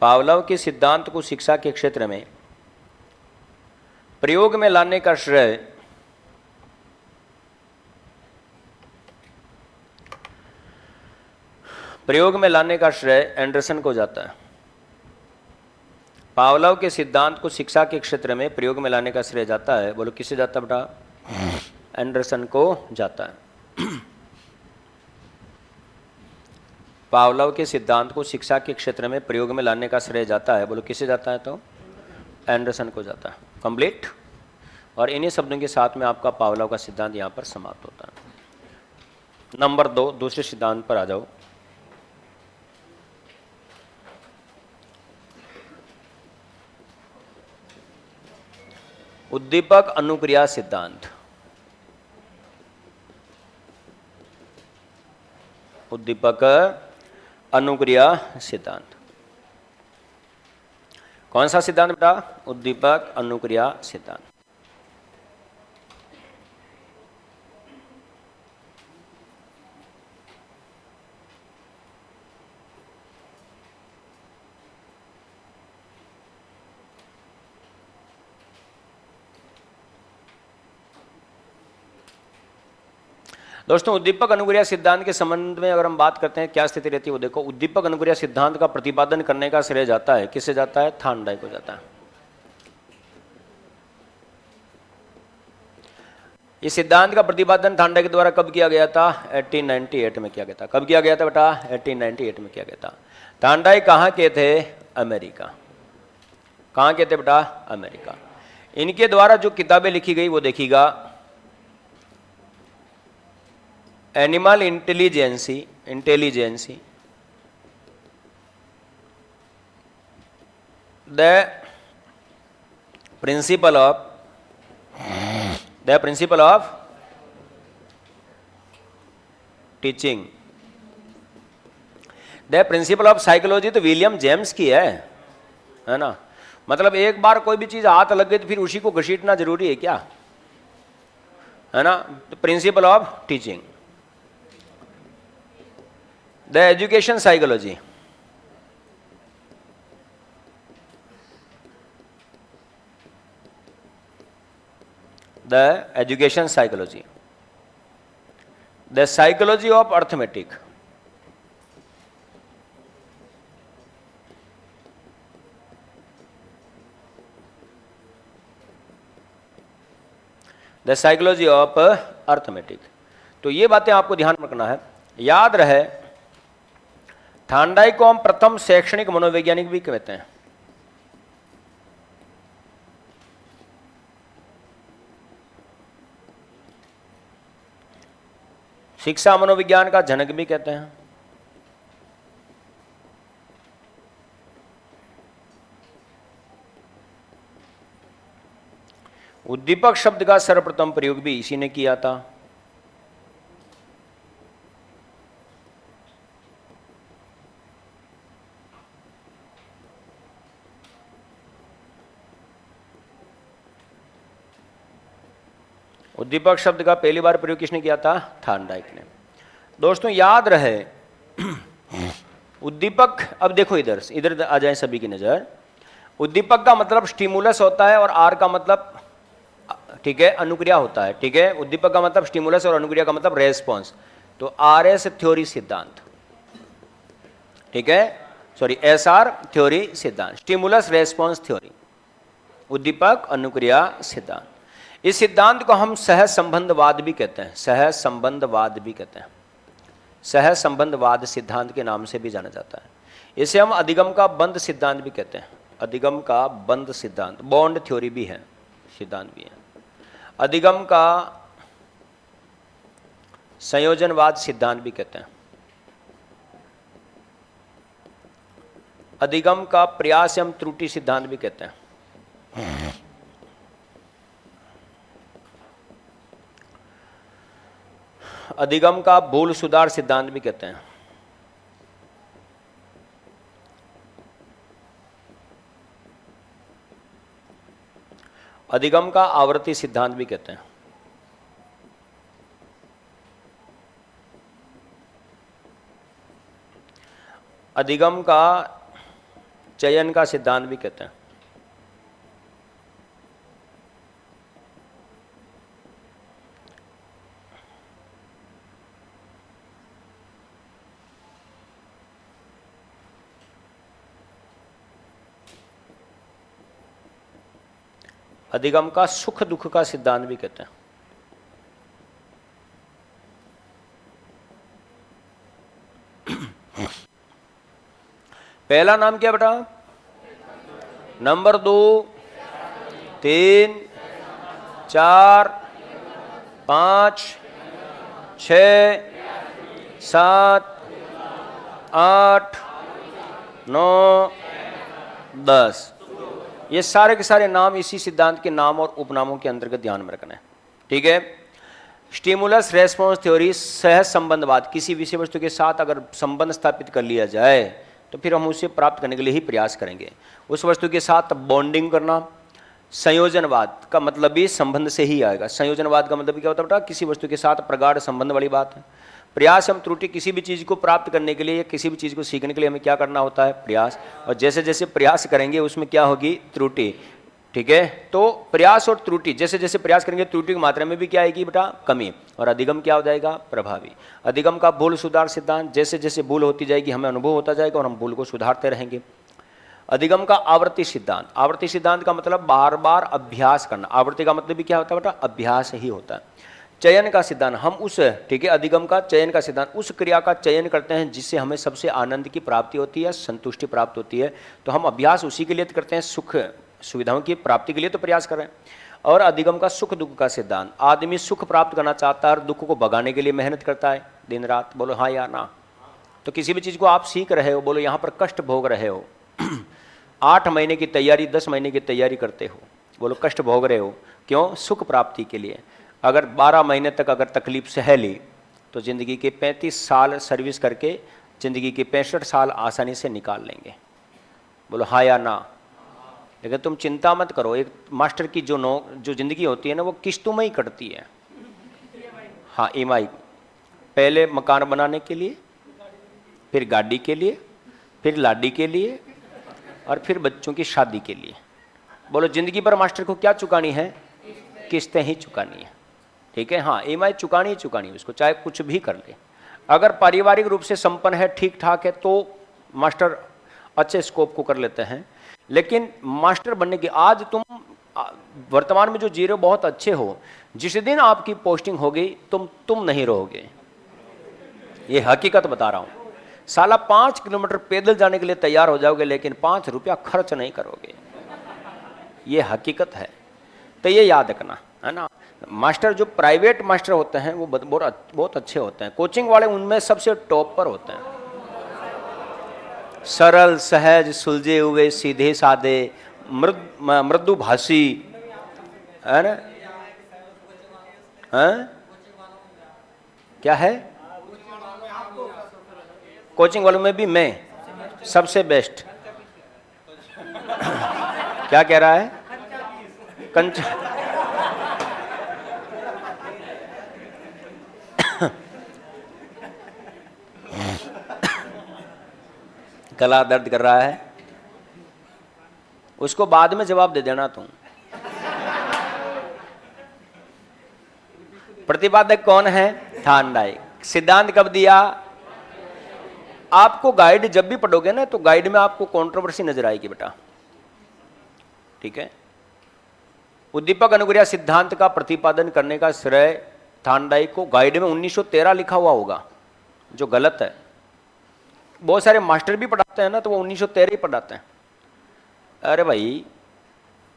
S1: पावलोव के सिद्धांत को शिक्षा के क्षेत्र में प्रयोग में लाने का श्रेय एंडरसन को जाता है। पावलोव के सिद्धांत को शिक्षा के क्षेत्र में प्रयोग में लाने का श्रेय जाता है। बोलो किसे जाता है बेटा? एंडरसन को जाता है। पावलोव के सिद्धांत को शिक्षा के क्षेत्र में प्रयोग में लाने का श्रेय जाता है। बोलो किसे जाता है? तो एंडरसन को जाता है। कंप्लीट। और इन्हीं शब्दों के साथ में आपका पावलोव का सिद्धांत यहां पर समाप्त होता है। नंबर 2, दूसरे सिद्धांत पर आ जाओ। उद्दीपक अनुक्रिया सिद्धांत। उद्दीपक अनुक्रिया सिद्धांत। कौन सा सिद्धांत बेटा? उद्दीपक अनुक्रिया सिद्धांत। दोस्तों उद्दीपक अनुक्रिया सिद्धांत के संबंध में अगर हम बात करते हैं क्या स्थिति रहती है, वो देखो। उद्दीपक अनुक्रिया सिद्धांत का प्रतिपादन करने का श्रेय जाता है, किससे जाता है? थार्नडाइक को जाता है। इस सिद्धांत का प्रतिपादन थार्नडाइक द्वारा कब किया गया था? 1898 में किया गया था। कब किया गया था बेटा? 1898 में किया गया था। थार्नडाइक कहाँ के थे? अमेरिका। कहाँ के थे बेटा? अमेरिका। इनके द्वारा जो किताबें लिखी गई वो देखिएगा, animal intelligence, the principle of teaching, the principle of psychology तो विलियम जेम्स की है ना। मतलब एक बार कोई भी चीज हाथ लग गई तो फिर उसी को घसीटना जरूरी है क्या? है ना। Principal of teaching, the education psychology, the education psychology, the psychology of arithmetic, the psychology of arithmetic. तो ये बातें आपको ध्यान रखना है, याद रहे। थार्नडाइक को हम प्रथम शैक्षणिक मनोवैज्ञानिक भी कहते हैं। शिक्षा मनोविज्ञान का जनक भी कहते हैं। उद्दीपक शब्द का सर्वप्रथम प्रयोग भी इसी ने किया था। उद्दीपक शब्द का पहली बार प्रयोग किसने किया था? थार्नडाइक ने। दोस्तों याद रहे उद्दीपक, अब देखो इधर आ जाए सभी की नजर। उद्दीपक का मतलब स्टिमुलस होता है और आर का मतलब, ठीक है, अनुक्रिया होता है। ठीक है, उद्दीपक का मतलब स्टिमुलस और अनुक्रिया का मतलब रेस्पॉन्स। तो आरएस थ्योरी सिद्धांत, ठीक है, सॉरी एसआर थ्योरी सिद्धांत, स्टिमुलस रेस्पॉन्स थ्योरी, उद्दीपक अनुक्रिया सिद्धांत। इस सिद्धांत को हम सहसंबंधवाद भी कहते हैं, सहसंबंधवाद भी कहते हैं, सहसंबंधवाद सिद्धांत के नाम से भी जाना जाता है। इसे हम अधिगम का बंद सिद्धांत भी कहते हैं, अधिगम का बंद सिद्धांत, बॉन्ड थ्योरी भी है। सिद्धांत भी है। अधिगम का संयोजनवाद सिद्धांत भी कहते हैं। अधिगम का प्रयास एवं त्रुटि सिद्धांत भी कहते हैं। अधिगम का भूल सुधार सिद्धांत भी कहते हैं। अधिगम का आवर्ती सिद्धांत भी कहते हैं। अधिगम का चयन का सिद्धांत भी कहते हैं। अधिगम का सुख दुख का सिद्धांत भी कहते हैं। पहला नाम क्या बेटा? नंबर 2, 3, 4, 5, 6, 7, 8, 9, 10। ये सारे के सारे नाम इसी सिद्धांत के नाम और उपनामों के अंतर्गत ध्यान में रखना है। ठीक है। स्टिमुलस रेस्पॉन्स थ्योरी, सहज संबंधवाद। किसी विषय वस्तु के साथ अगर संबंध स्थापित कर लिया जाए तो फिर हम उसे प्राप्त करने के लिए ही प्रयास करेंगे। उस वस्तु के साथ बॉन्डिंग करना। संयोजनवाद का मतलब भी संबंध से ही आएगा। संयोजनवाद का मतलब क्या होता है बेटा? किसी वस्तु के साथ प्रगाढ़ संबंध वाली बात है। प्रयास एवं त्रुटि, किसी भी चीज़ को प्राप्त करने के लिए या किसी भी चीज़ को सीखने के लिए हमें क्या करना होता है? प्रयास। और जैसे जैसे प्रयास करेंगे उसमें क्या होगी? त्रुटि। ठीक है। तो प्रयास और त्रुटि, जैसे जैसे प्रयास करेंगे त्रुटि की मात्रा में भी क्या आएगी बेटा? कमी। और अधिगम क्या हो जाएगा? प्रभावी। अधिगम का भूल सुधार सिद्धांत, जैसे जैसे भूल होती जाएगी हमें अनुभव होता जाएगा और हम भूल को सुधारते रहेंगे। अधिगम का आवर्ती सिद्धांत। आवर्ती सिद्धांत का मतलब बार बार अभ्यास करना। आवर्ती का मतलब भी क्या होता है बेटा? अभ्यास ही होता है। चयन का सिद्धांत, हम उस, ठीक है, अधिगम का चयन का सिद्धांत, उस क्रिया का चयन करते हैं जिससे हमें सबसे आनंद की प्राप्ति होती है, संतुष्टि प्राप्त होती है। तो हम अभ्यास उसी के लिए करते हैं, सुख सुविधाओं की प्राप्ति के लिए तो प्रयास कर रहे हैं। और अधिगम का सुख दुख का सिद्धांत, आदमी सुख प्राप्त करना चाहता है और दुख को भगाने के लिए मेहनत करता है दिन रात। बोलो हाँ या ना। तो किसी भी चीज़ को आप सीख रहे हो, बोलो यहाँ पर कष्ट भोग रहे हो 8 महीने की तैयारी, 10 महीने की तैयारी करते हो, बोलो कष्ट भोग रहे हो। क्यों? सुख प्राप्ति के लिए। अगर 12 महीने तक अगर तकलीफ सह ली तो ज़िंदगी के 35 साल सर्विस करके ज़िंदगी के 65 साल आसानी से निकाल लेंगे। बोलो हाँ या ना। लेकिन तुम चिंता मत करो, एक मास्टर की जो ज़िंदगी होती है ना वो किस्तों में ही कटती है। हाँ, EMI। पहले मकान बनाने के लिए, फिर गाड़ी के लिए, फिर लाडी के लिए और फिर बच्चों की शादी के लिए। बोलो ज़िंदगी पर मास्टर को क्या चुकानी है? किस्तें ही चुकानी है। ठीक है। हाँ, EMI चुकानी ही चुकानी है उसको, चाहे कुछ भी कर ले। अगर पारिवारिक रूप से संपन्न है, ठीक ठाक है, तो मास्टर अच्छे स्कोप को कर लेते हैं। लेकिन मास्टर बनने की, आज तुम वर्तमान में जो जी रहे हो बहुत अच्छे हो, जिस दिन आपकी पोस्टिंग होगी तुम नहीं रहोगे। ये हकीकत बता रहा हूँ। साला 5 किलोमीटर पैदल जाने के लिए तैयार हो जाओगे लेकिन 5 रुपया खर्च नहीं करोगे। ये हकीकत है। तो ये याद रखना है ना। मास्टर जो प्राइवेट मास्टर होते हैं वो बहुत अच्छे होते हैं। कोचिंग वाले उनमें सबसे टॉप पर होते हैं। सरल, सहज, सुलझे हुए, सीधे साधे, मृदुभाषी, है ना। हाँ? क्या है? कोचिंग वालों में भी मैं सबसे बेस्ट। क्या कह रहा है? कंचा गला दर्द कर रहा है, उसको बाद में जवाब दे देना तुम। प्रतिपादक कौन है? थार्नडाइक। सिद्धांत कब दिया? आपको गाइड जब भी पढ़ोगे ना तो गाइड में आपको कंट्रोवर्सी नजर आएगी बेटा। ठीक है। उद्दीपक अनुक्रिया सिद्धांत का प्रतिपादन करने का श्रेय थार्नडाइक को। गाइड में 1913 लिखा हुआ होगा, जो गलत है। बहुत सारे मास्टर भी पढ़ाते हैं ना तो वो 1913 ही पढ़ाते हैं। अरे भाई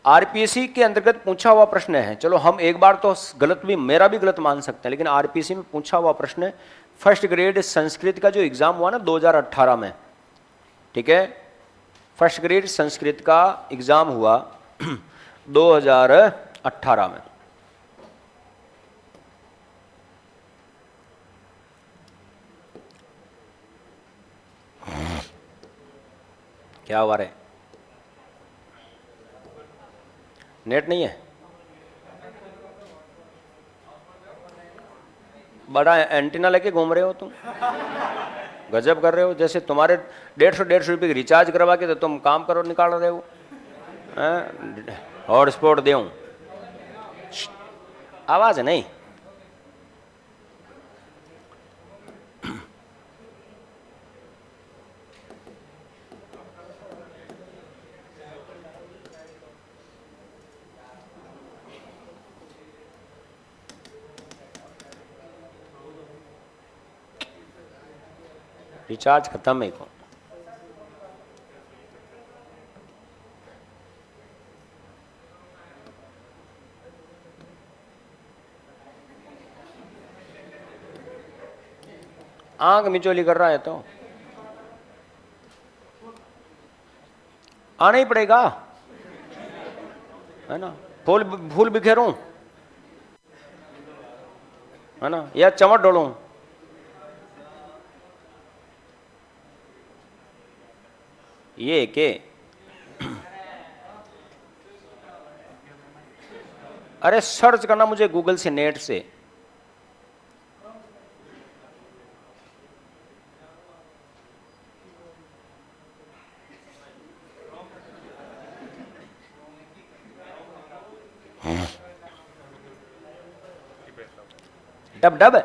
S1: आरपीएससी के अंतर्गत पूछा हुआ प्रश्न है, चलो हम एक बार तो गलत भी, मेरा भी गलत मान सकते हैं, लेकिन आरपीएससी में पूछा हुआ प्रश्न है, फर्स्ट ग्रेड संस्कृत का जो एग्जाम हुआ ना 2018 में, ठीक है, फर्स्ट ग्रेड संस्कृत का एग्जाम हुआ 2018 में। क्या हुआ रे, नेट नहीं है? बड़ा एंटीना लेके घूम रहे हो तुम, गजब कर रहे हो। जैसे तुम्हारे 150 रुपये की रिचार्ज करवा के तो तुम काम करो निकाल रहे हो, हॉटस्पॉट दूं, आवाज नहीं। रिचार्ज खत्म है को, आंख मिचोली कर रहा है तो आना ही पड़ेगा, है ना। फूल फूल बिखेरूं, है ना, या चमट डोलूं? ये के अरे सर्च करना मुझे गूगल से, नेट से। डब डब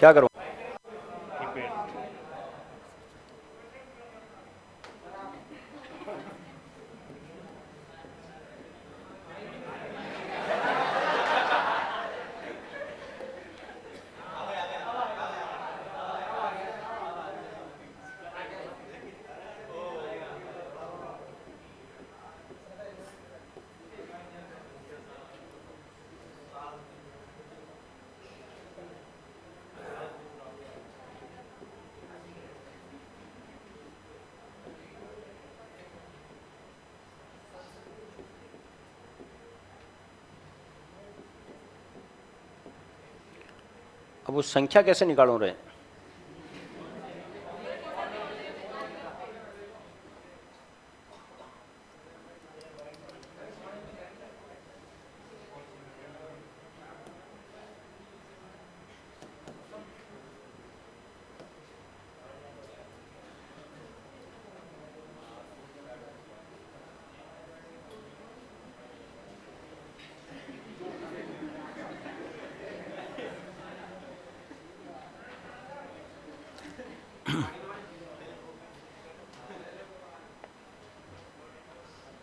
S1: क्या करूं? अब उस संख्या कैसे निकालूं रे?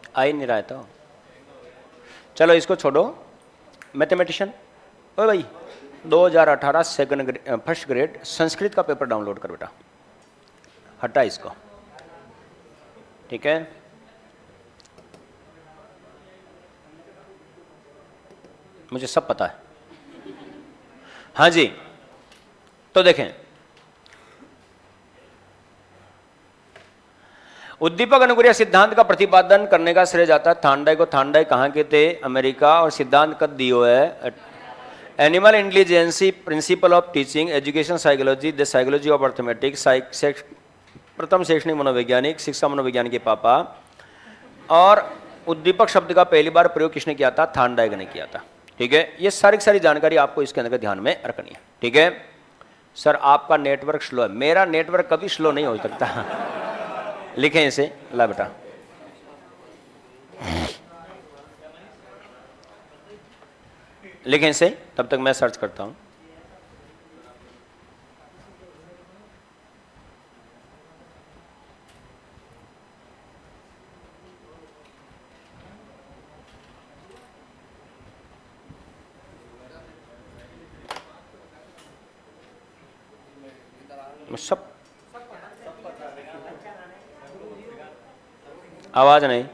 S1: आ ही नहीं रहा है तो चलो इसको छोड़ो। मैथमेटिशियन, ओ भाई 2018 फर्स्ट ग्रेड संस्कृत का पेपर डाउनलोड कर बेटा, हटा इसको, ठीक है। मुझे सब पता है। हाँ जी, तो देखें, उद्दीपक अनुक्रिया सिद्धांत का प्रतिपादन करने का श्रेय जाता है थांडाई को। थांडाई कहाँ के थे? अमेरिका। और सिद्धांत कब दियो है? Animal intelligence, principle of teaching, education psychology, the psychology of arithmetic, प्रथम शैक्षणिक मनोवैज्ञानिक, शिक्षा मनोविज्ञान के पापा। और उद्दीपक शब्द का पहली बार प्रयोग किसने किया था? थांडाई ने किया था, ठीक है। ये सारी सारी जानकारी आपको इसके अंदर ध्यान में रखनी है, ठीक है। सर आपका नेटवर्क स्लो है, मेरा नेटवर्क कभी स्लो नहीं हो सकता। लिखें इसे, ला बेटा, लिखें इसे, तब तक मैं सर्च करता हूं। सब आवाज नहीं।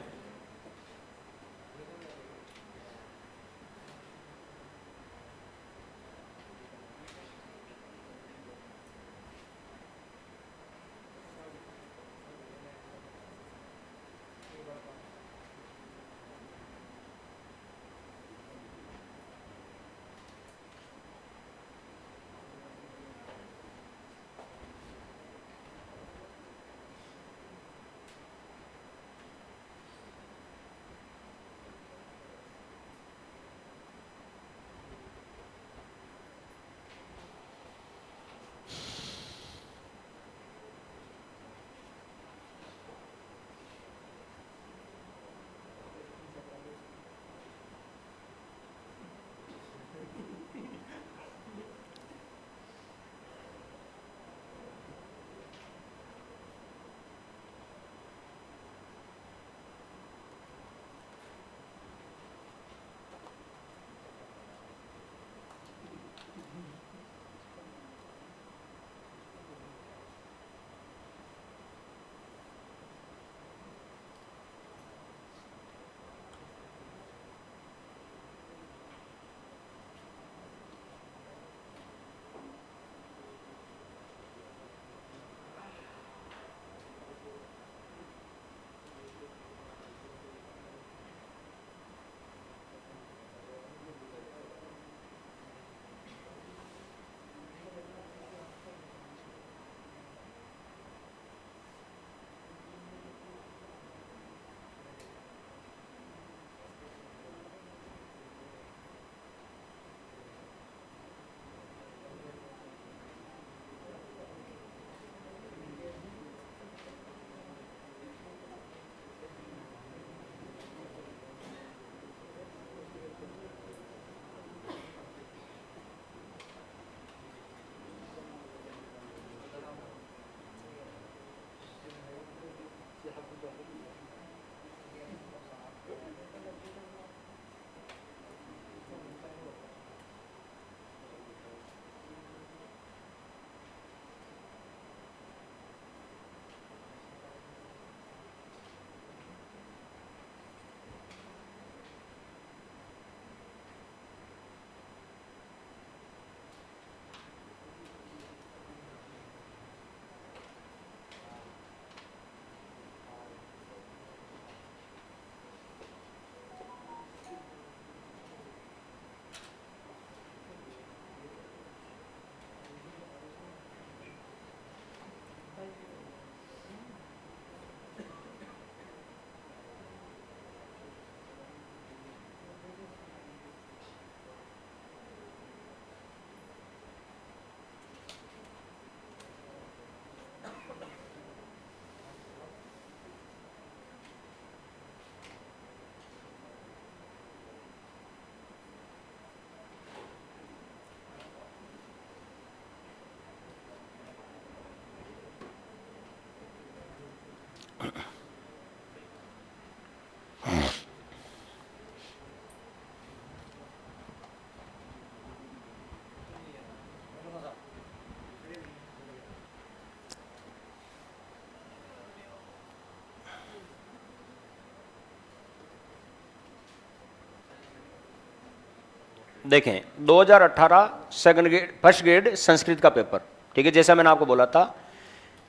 S1: देखें 2018 second grade first grade Sanskrit का पेपर, ठीक है, जैसा मैंने आपको बोला था,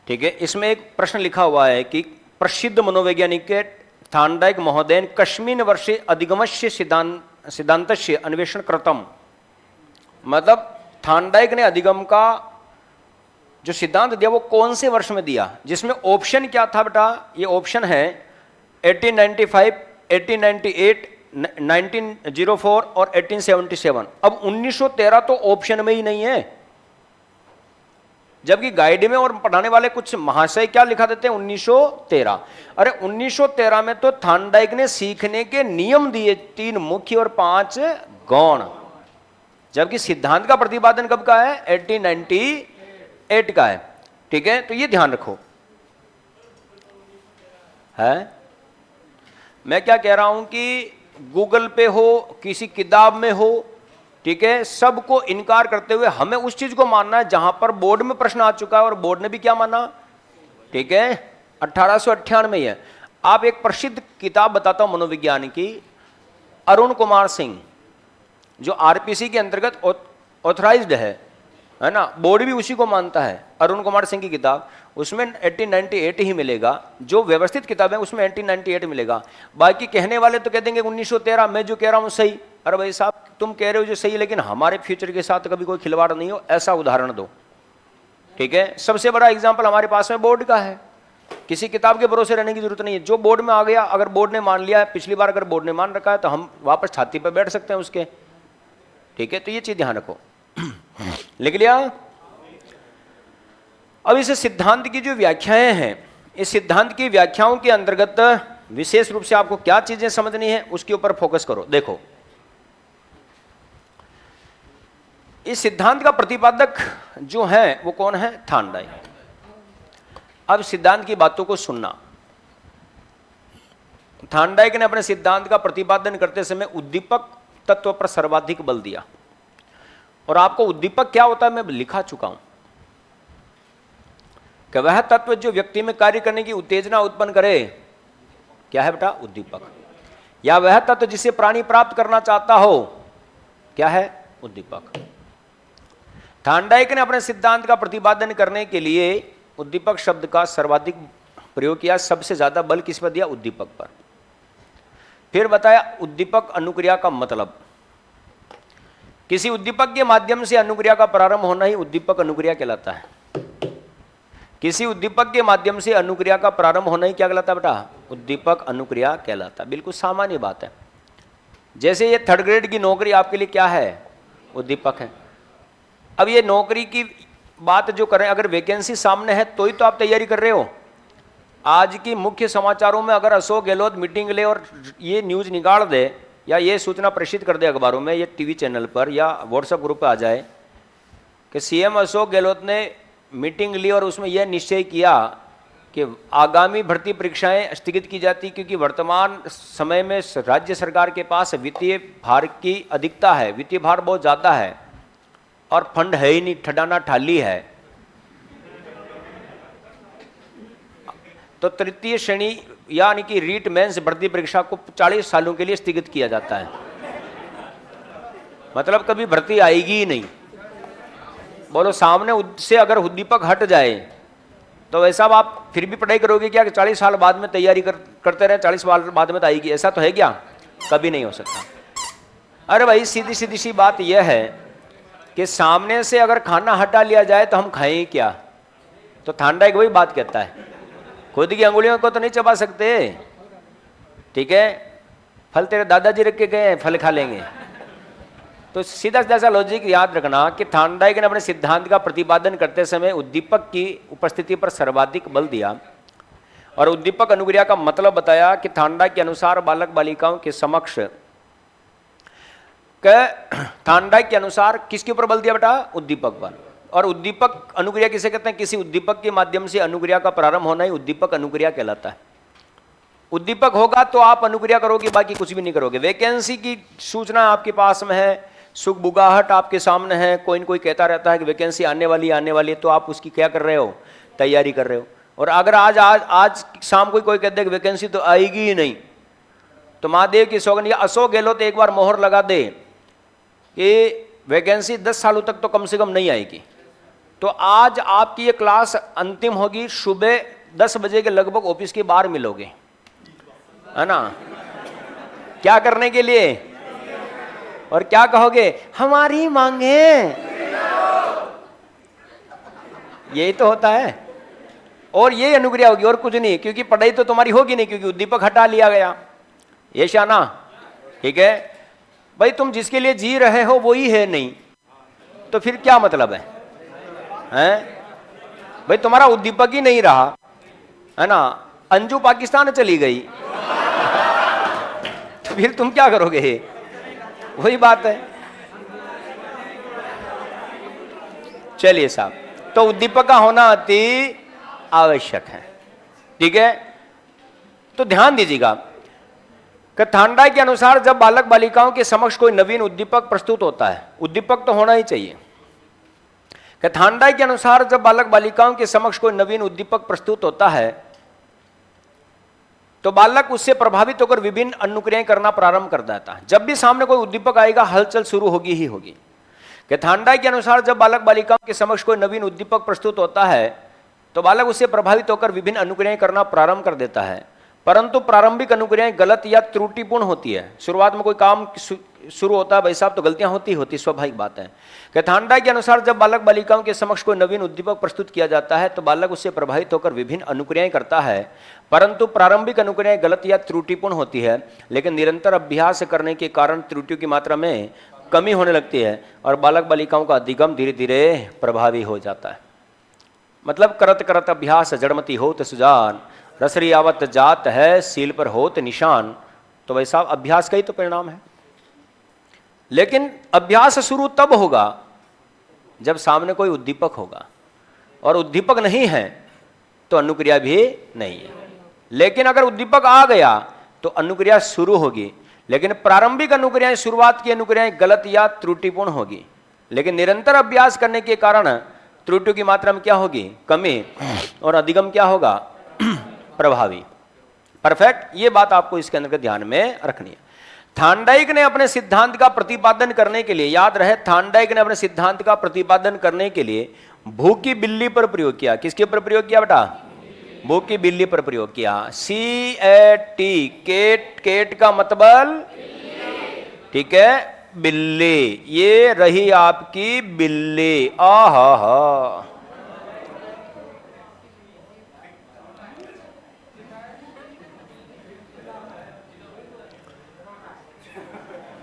S1: ठीक है। इसमें एक प्रश्न लिखा हुआ है कि प्रसिद्ध मनोवैज्ञानिक थांडाइक महोदयन कस्मिन् वर्षे अधिगमस्य सिद्धांतस्य अन्वेषण कृतम। मतलब थांडाइक ने अधिगम का जो सिद्धांत दिया वो कौन से वर्ष में दिया, जिसमें ऑप्शन क्या था बेटा, ये ऑप्शन है 1895, 1898, 1904 और 1877। अब 1913 तो ऑप्शन में ही नहीं है, जबकि गाइड में और पढ़ाने वाले कुछ महाशय क्या लिखा देते हैं 1913। अरे 1913 में तो थांडाइक ने सीखने के नियम दिए, 3 मुख्य और 5 गौण, जबकि सिद्धांत का प्रतिपादन कब का है 1898 का है, ठीक है। तो ये ध्यान रखो है। मैं क्या कह रहा हूं कि गूगल पे हो, किसी किताब में हो, ठीक है, सबको इनकार करते हुए हमें उस चीज को मानना है जहां पर बोर्ड में प्रश्न आ चुका है, और बोर्ड ने भी क्या माना, ठीक है, 1898 है। आप एक प्रसिद्ध किताब बताता हूं मनोविज्ञान की, अरुण कुमार सिंह, जो आरपीसी के अंतर्गत ऑथराइज्ड है ना, बोर्ड भी उसी को मानता है, अरुण कुमार सिंह की किताब, उसमें 1898 ही मिलेगा। जो व्यवस्थित किताब है उसमें 1898 मिलेगा। बाकी कहने वाले तो कह देंगे 1913, मैं जो कह रहा हूं सही। अरे भाई साहब, तुम कह रहे हो जो सही, लेकिन हमारे फ्यूचर के साथ कभी कोई खिलवाड़ नहीं हो, ऐसा उदाहरण दो। ठीक है, सबसे बड़ा एग्जाम्पल हमारे पास में बोर्ड का है। किसी किताब के भरोसे रहने की जरूरत नहीं है, जो बोर्ड में आ गया, अगर बोर्ड ने मान लिया है, पिछली बार अगर बोर्ड ने मान रखा है तो हम वापस छाती पर बैठ सकते हैं उसके। ठीक है, तो ये चीज ध्यान रखो। लिख लिया। अब इस सिद्धांत की जो व्याख्याएं हैं, इस सिद्धांत की व्याख्याओं के अंतर्गत विशेष रूप से आपको क्या चीजें समझनी है उसके ऊपर फोकस करो। देखो, इस सिद्धांत का प्रतिपादक जो है वो कौन है, थार्नडाइक। अब सिद्धांत की बातों को सुनना। थार्नडाइक ने अपने सिद्धांत का प्रतिपादन करते समय उद्दीपक तत्व पर सर्वाधिक बल दिया, और आपको उद्दीपक क्या होता है मैं लिखा चुका हूं, कि वह तत्व जो व्यक्ति में कार्य करने की उत्तेजना उत्पन्न करे, क्या है बेटा, उद्दीपक। या वह तत्व जिसे प्राणी प्राप्त करना चाहता हो, क्या है, उद्दीपक। थार्नडाइक ने अपने सिद्धांत का प्रतिपादन करने के लिए उद्दीपक शब्द का सर्वाधिक प्रयोग किया। सबसे ज्यादा बल किस पर दिया, उद्दीपक पर। फिर बताया उद्दीपक अनुक्रिया का मतलब, किसी उद्दीपक के माध्यम से अनुक्रिया का प्रारंभ होना ही उद्दीपक अनुक्रिया कहलाता है। किसी उद्दीपक के माध्यम से अनुक्रिया का प्रारंभ होना ही क्या कहलाता है बेटा, उद्दीपक अनुक्रिया कहलाता है। बिल्कुल सामान्य बात है। जैसे ये 3rd ग्रेड की नौकरी आपके लिए क्या है, उद्दीपक है। अब ये नौकरी की बात जो करें, अगर वैकेंसी सामने है तो ही तो आप तैयारी कर रहे हो। आज की मुख्य समाचारों में अगर अशोक गहलोत मीटिंग ले और ये न्यूज निकाल दे, या ये सूचना प्रेषित कर दे अखबारों में, या टीवी चैनल पर, या व्हाट्सएप ग्रुप पर आ जाए कि सीएम अशोक गहलोत ने मीटिंग ली और उसमें यह निश्चय किया कि आगामी भर्ती परीक्षाएं स्थगित की जाती, क्योंकि वर्तमान समय में राज्य सरकार के पास वित्तीय भार की अधिकता है, वित्तीय भार बहुत ज़्यादा है, और फंड है ही नहीं, ठडाना ठाली है। तो तृतीय श्रेणी यानी कि रीट मेंस भर्ती परीक्षा को 40 सालों के लिए स्थगित किया जाता है। मतलब कभी भर्ती आएगी ही नहीं। बोलो, सामने से अगर उद्दीपक हट जाए तो वैसा आप फिर भी पढ़ाई करोगे क्या कि 40 साल बाद में तैयारी करते रहे, 40 साल बाद में तो आएगी? ऐसा तो है क्या? कभी नहीं हो सकता। अरे भाई, सीधी सीधी सी बात यह है कि सामने से अगर खाना हटा लिया जाए तो हम खाएं क्या? तो थार्नडाइक वही बात कहता है, खुद की अंगुलियों को तो नहीं चबा सकते। ठीक है, फल तेरे दादाजी रख के गए हैं, फल खा लेंगे। तो सीधा सीधा लॉजिक याद रखना कि थार्नडाइक ने अपने सिद्धांत का प्रतिपादन करते समय उद्दीपक की उपस्थिति पर सर्वाधिक बल दिया, और उद्दीपक अनुक्रिया का मतलब बताया कि थार्नडाइक के अनुसार बालक बालिकाओं के समक्ष, थार्नडाइक के अनुसार किसके ऊपर बल दिया बेटा? उद्दीपक पर। और उद्दीपक अनुक्रिया किसे कहते हैं? किसी उद्दीपक के माध्यम से अनुक्रिया का प्रारंभ होना ही उद्दीपक अनुक्रिया कहलाता है। उद्दीपक होगा तो आप अनुक्रिया करोगे, बाकी कुछ भी नहीं करोगे। वैकेंसी की सूचना आपके पास में है, सुख बुगाहट आपके सामने है, कोई न कोई कहता रहता है कि वैकेंसी आने वाली आने वाली है, तो आप उसकी क्या कर रहे हो? तैयारी कर रहे हो। और अगर आज शाम को कोई कहते हैं कि वैकेंसी तो आएगी ही नहीं, तो महादेव की सौगंध, या अशोक गहलोत एक बार मोहर लगा दे कि वैकेंसी 10 सालों तक तो कम से कम नहीं आएगी, तो आज आपकी ये क्लास अंतिम होगी, सुबह 10 बजे के लगभग ऑफिस के बाहर मिलोगे, है ना? क्या करने के लिए? और क्या कहोगे? हमारी मांगे। यही तो होता है। और ये अनुक्रिया होगी और कुछ नहीं, क्योंकि पढ़ाई तो तुम्हारी होगी नहीं, क्योंकि उद्दीपक हटा लिया गया। ये शाना, ठीक है भाई, तुम जिसके लिए जी रहे हो वो ही है नहीं, तो फिर क्या मतलब है? भाई तुम्हारा उद्दीपक ही नहीं रहा, है ना? अंजू पाकिस्तान चली गई, तो फिर तुम क्या करोगे? वही बात है। चलिए साहब, तो उद्दीपक का होना अति आवश्यक है। ठीक है, तो ध्यान दीजिएगा, कि थांडाई के अनुसार जब बालक बालिकाओं के समक्ष कोई नवीन उद्दीपक प्रस्तुत होता है, उद्दीपक तो होना ही चाहिए, कि थांडाई के अनुसार जब बालक बालिकाओं के समक्ष कोई नवीन उद्दीपक प्रस्तुत होता है तो बालक उससे प्रभावित होकर विभिन्न अनुक्रियाएं करना प्रारंभ कर देता है। जब भी सामने कोई उद्दीपक आएगा हलचल शुरू होगी ही होगी। कि थांडाई के अनुसार जब बालक बालिकाओं के समक्ष कोई नवीन उद्दीपक प्रस्तुत होता है तो बालक उससे प्रभावित होकर विभिन्न अनुक्रियाएं करना प्रारंभ कर देता है, परंतु प्रारंभिक अनुक्रियाएं गलत या त्रुटिपूर्ण होती है। शुरुआत में कोई काम शुरू होता है भाई साहब तो गलतियां होती स्वाभाविक बात है। कि थांडाई के अनुसार जब बालक बालिकाओं के समक्ष कोई नवीन उद्दीपक प्रस्तुत किया जाता है तो बालक उससे प्रभावित होकर विभिन्न अनुक्रियाएं करता है, परंतु प्रारंभिक अनुक्रियाएं गलत या त्रुटिपूर्ण होती है, लेकिन निरंतर अभ्यास करने के कारण त्रुटियों की मात्रा में कमी होने लगती है और बालक बालिकाओं का अधिगम धीरे धीरे प्रभावी हो जाता है। मतलब करत करत अभ्यास जड़मती होत सुजान, रसरी आवत जात है सील पर होत निशान। तो भाई साहब अभ्यास का ही तो परिणाम है। लेकिन अभ्यास शुरू तब होगा जब सामने कोई उद्दीपक होगा, और उद्दीपक नहीं है तो अनुक्रिया भी नहीं है। लेकिन अगर उद्दीपक आ गया तो अनुक्रिया शुरू होगी, लेकिन प्रारंभिक अनुक्रियाएं, शुरुआत की अनुक्रियाएं गलत या त्रुटिपूर्ण होगी, लेकिन निरंतर अभ्यास करने के कारण त्रुटियों की मात्रा में क्या होगी, कमी, और अधिगम क्या होगा, प्रभावी। परफेक्ट। ये बात आपको इसके अंदर ध्यान में रखनी है। थांडाइक ने अपने सिद्धांत का प्रतिपादन करने के लिए, याद रहे, थांडाइक ने अपने सिद्धांत का प्रतिपादन करने के लिए भूखी बिल्ली पर प्रयोग किया। किसके ऊपर प्रयोग किया बेटा? भूखी बिल्ली पर प्रयोग किया। CAT, केट, केट का मतलब ठीक है बिल्ली। ये रही आपकी बिल्ली। आहा,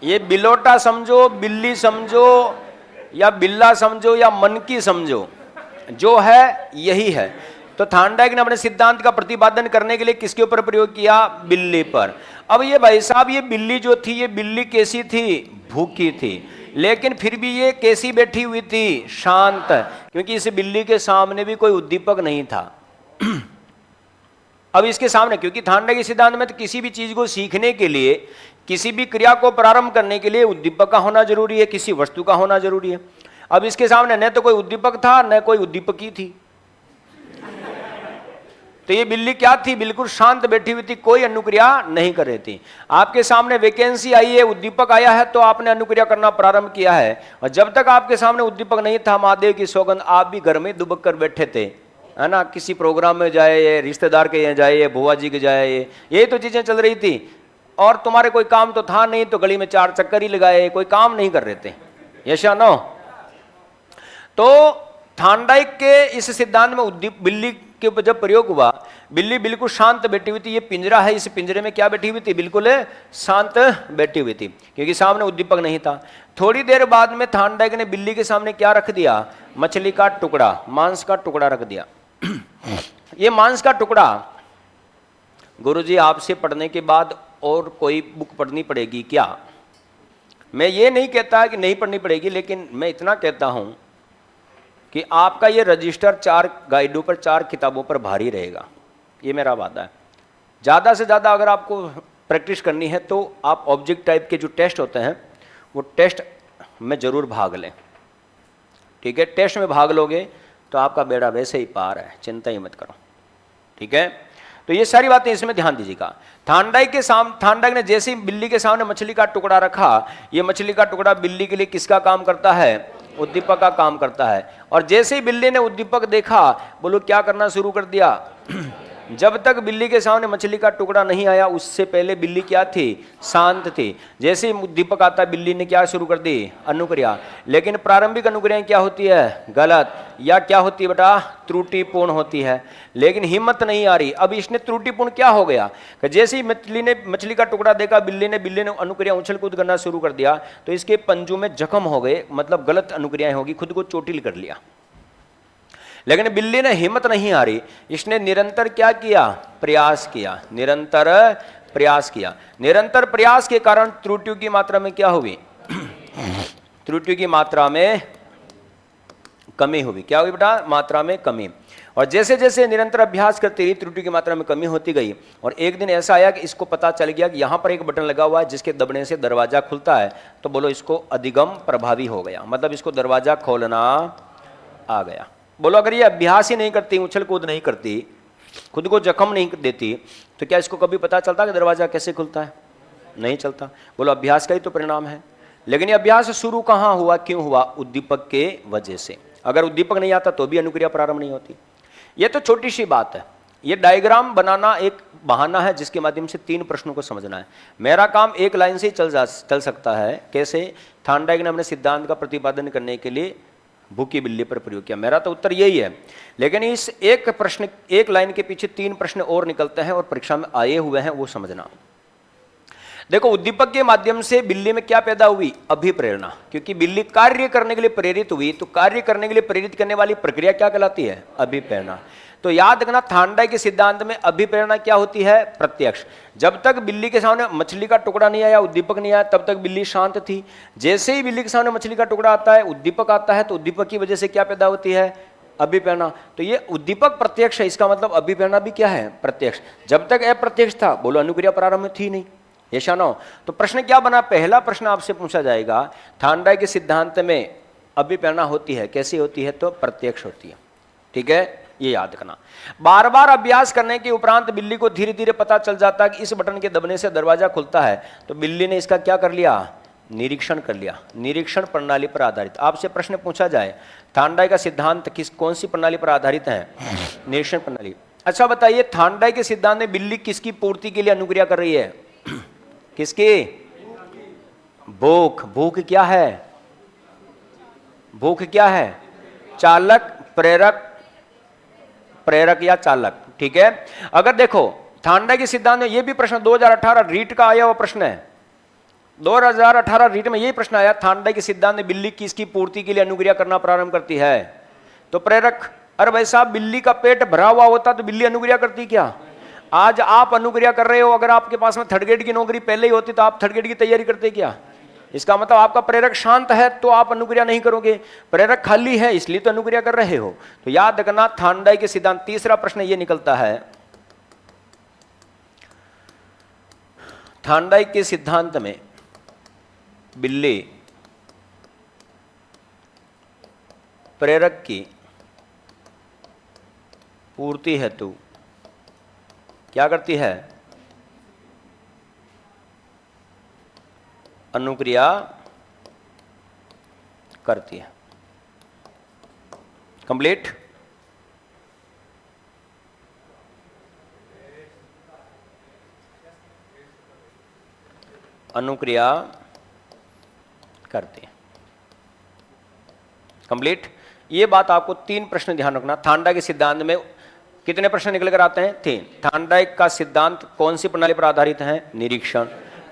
S1: ये बिलोटा समझो, बिल्ली समझो, या बिल्ला समझो, या मनकी समझो, जो है यही है। तो थांडाइक ने अपने सिद्धांत का प्रतिपादन करने के लिए किसके ऊपर प्रयोग किया? बिल्ली पर। अब ये भाई साहब, ये बिल्ली जो थी, ये बिल्ली कैसी थी? भूखी थी, लेकिन फिर भी ये कैसी बैठी हुई थी? शांत, क्योंकि इस बिल्ली के सामने भी कोई उद्दीपक नहीं था। अब इसके सामने, क्योंकि थांडाइक के सिद्धांत में तो किसी भी चीज को सीखने के लिए, किसी भी क्रिया को प्रारंभ करने के लिए उद्दीपक का होना जरूरी है, किसी वस्तु का होना जरूरी है। अब इसके सामने न तो कोई उद्दीपक था, न कोई उद्दीपकी थी। तो ये बिल्ली क्या थी? बिल्कुल शांत बैठी हुई थी, कोई अनुक्रिया नहीं कर रही थी। आपके सामने वैकेंसी आई है, उद्दीपक आया है, तो आपने अनुक्रिया करना प्रारंभ किया है। और जब तक आपके सामने उद्दीपक नहीं था, महादेव की सौगंध, आप भी घर में दुबक कर बैठे थे, है ना। किसी प्रोग्राम में जाए, रिश्तेदार के यहाँ जाए, बुआ जी के जाए, यही तो चीजें चल रही थी। और तुम्हारे कोई काम तो था नहीं, तो गली में 4 चक्कर ही लगाए, कोई काम नहीं कर रहे थे। यस या नो? तो थांडाइक के इस सिद्धांत में बिल्ली के ऊपर जब प्रयोग हुआ, बिल्ली बिल्कुल शांत बैठी हुई थी। ये पिंजरा है, इस पिंजरे में क्या बैठी हुई थी? बिल्कुल शांत बैठी हुई थी, क्योंकि सामने उद्दीपक नहीं था। थोड़ी देर बाद में थांडाइक ने बिल्ली के सामने क्या रख दिया? मछली का टुकड़ा, मांस का टुकड़ा रख दिया। ये मांस का टुकड़ा गुरुजी आपसे पढ़ने के बाद और कोई बुक पढ़नी पड़ेगी क्या? मैं ये नहीं कहता कि नहीं पढ़नी पड़ेगी, लेकिन मैं इतना कहता हूं कि आपका ये रजिस्टर 4 गाइडों पर, 4 किताबों पर भारी रहेगा। ये मेरा वादा है। ज़्यादा से ज़्यादा अगर आपको प्रैक्टिस करनी है तो आप ऑब्जेक्ट टाइप के जो टेस्ट होते हैं वो टेस्ट में ज़रूर भाग लें। ठीक है, टेस्ट में भाग लोगे तो आपका बेड़ा वैसे ही पार है, चिंता ही मत करो। ठीक है, तो ये सारी बातें इसमें ध्यान दीजिएगा। थांडाइक ने जैसे ही बिल्ली के सामने मछली का टुकड़ा रखा, ये मछली का टुकड़ा बिल्ली के लिए किसका काम करता है? उद्दीपक का काम करता है। और जैसे ही बिल्ली ने उद्दीपक देखा, बोलो क्या करना शुरू कर दिया? जब तक बिल्ली के सामने मछली का टुकड़ा नहीं आया, उससे पहले बिल्ली क्या थी? शांत थी। जैसे ही उद्दीपक आता, बिल्ली ने क्या शुरू कर दी? अनुक्रिया। लेकिन प्रारंभिक अनुक्रियाएं क्या होती है? गलत, या क्या होती है बेटा? त्रुटिपूर्ण होती है। लेकिन हिम्मत नहीं आ रही। अब इसने त्रुटिपूर्ण क्या हो गया कि जैसे ही मछली का टुकड़ा देखा, बिल्ली ने अनुक्रिया उछल कूद करना शुरू कर दिया, तो इसके पंजों में जख्म हो गए, मतलब गलत अनुक्रियाएं होगी, खुद को चोटिल कर लिया। लेकिन बिल्ली ने हिम्मत नहीं आ रही, इसने निरंतर क्या किया? प्रयास किया, निरंतर प्रयास किया। निरंतर प्रयास के कारण त्रुटियों की मात्रा में क्या हुई? त्रुटियों की मात्रा में कमी हुई। क्या हुई बेटा? मात्रा में कमी। और जैसे जैसे निरंतर अभ्यास करती रही त्रुटि की मात्रा में कमी होती गई और एक दिन ऐसा आया कि इसको पता चल गया कि यहाँ पर एक बटन लगा हुआ है जिसके दबने से दरवाजा खुलता है, तो बोलो इसको अधिगम प्रभावी हो गया, मतलब इसको दरवाजा खोलना आ गया। बोलो अगर ये अभ्यास ही नहीं करती, उछल कूद नहीं करती, खुद को जख्म नहीं देती, तो क्या इसको कभी पता चलता कि दरवाजा कैसे खुलता है? नहीं चलता। बोलो अभ्यास का ही तो परिणाम है। लेकिन ये अभ्यास शुरू कहाँ हुआ, क्यों हुआ? उद्दीपक के वजह से। अगर उद्दीपक नहीं आता तो भी अनुक्रिया प्रारंभ नहीं होती। ये तो छोटी सी बात है। ये डायग्राम बनाना एक बहाना है जिसके माध्यम से 3 प्रश्नों को समझना है। मेरा काम एक लाइन से ही चल सकता है। कैसे? थार्नडाइक ने अपने सिद्धांत का प्रतिपादन करने के लिए भूखी बिल्ली पर प्रयोग किया। मेरा तो उत्तर यही है, लेकिन इस एक प्रश्न, एक लाइन के पीछे 3 प्रश्न और निकलते हैं और परीक्षा में आए हुए हैं, वो समझना। देखो, उद्दीपक के माध्यम से बिल्ली में क्या पैदा हुई? अभिप्रेरणा। क्योंकि बिल्ली कार्य करने के लिए प्रेरित हुई, तो कार्य करने के लिए प्रेरित करने वाली प्रक्रिया क्या कहलाती है? अभिप्रेरणा। तो याद रखना, थार्नडाइक के सिद्धांत में अभिप्रेरणा क्या होती है? प्रत्यक्ष। जब तक बिल्ली के सामने मछली का टुकड़ा नहीं आया, उद्दीपक नहीं आया, तब तक बिल्ली शांत थी। जैसे ही बिल्ली के सामने मछली का टुकड़ा आता है, उद्दीपक आता है, तो उद्दीपक की वजह से क्या पैदा होती है? अभिप्रेरणा। तो ये उद्दीपक प्रत्यक्ष है, इसका मतलब अभिप्रेरणा भी क्या है? प्रत्यक्ष। जब तक अप्रत्यक्ष था, बोलो अनुक्रिया प्रारंभ में थी नहीं। ऐसा ना हो तो प्रश्न क्या बना? पहला प्रश्न आपसे पूछा जाएगा, थार्नडाइक के सिद्धांत में अभिप्रेरणा होती है, कैसी होती है? तो प्रत्यक्ष होती है। ठीक है, ये याद रखना। बार बार अभ्यास करने के उपरांत बिल्ली को धीरे धीरे पता चल जाता है कि इस बटन के दबने से दरवाजा खुलता है, तो बिल्ली ने इसका क्या कर लिया? निरीक्षण कर लिया। निरीक्षण प्रणाली पर आधारित। आपसे प्रश्न पूछा जाए, थार्नडाइक का सिद्धांत कौन सी प्रणाली पर आधारित है? निरीक्षण प्रणाली। अच्छा बताइए, थार्नडाइक के सिद्धांत में बिल्ली किसकी पूर्ति के लिए अनुक्रिया कर रही है? किसकी? भूख। भूख क्या है? भूख क्या है? चालक, प्रेरक, प्रेरक या चालक। ठीक है। अगर देखो थार्नडाइक के सिद्धांत में ये भी प्रश्न 2018 रीट का आया हुआ प्रश्न है। 2018 रीट में यही प्रश्न आया, थार्नडाइक के सिद्धांत में बिल्ली किसकी पूर्ति के लिए अनुक्रिया करना प्रारंभ करती है? तो प्रेरक। अरे भाई साहब, बिल्ली का पेट भरा हुआ होता तो बिल्ली अनुक्रिया करती क्या? आज आप अनुक्रिया कर रहे हो, अगर आपके पास में थर्ड ग्रेड की नौकरी पहले ही होती तो आप थर्ड ग्रेड की तैयारी करते क्या? इसका मतलब आपका प्रेरक शांत है तो आप अनुक्रिया नहीं करोगे, प्रेरक खाली है इसलिए तो अनुक्रिया कर रहे हो। तो याद रखना, थार्नडाइक के सिद्धांत, तीसरा प्रश्न ये निकलता है, थार्नडाइक के सिद्धांत में बिल्ली प्रेरक की पूर्ति हेतु क्या करती है? अनुक्रिया करती है। कंप्लीट। अनुक्रिया करती है। कंप्लीट। ये बात आपको 3 प्रश्न ध्यान रखना। थार्नडाइक के सिद्धांत में कितने प्रश्न निकल कर आते हैं? 3। थार्नडाइक का सिद्धांत कौन सी प्रणाली पर आधारित है? निरीक्षण।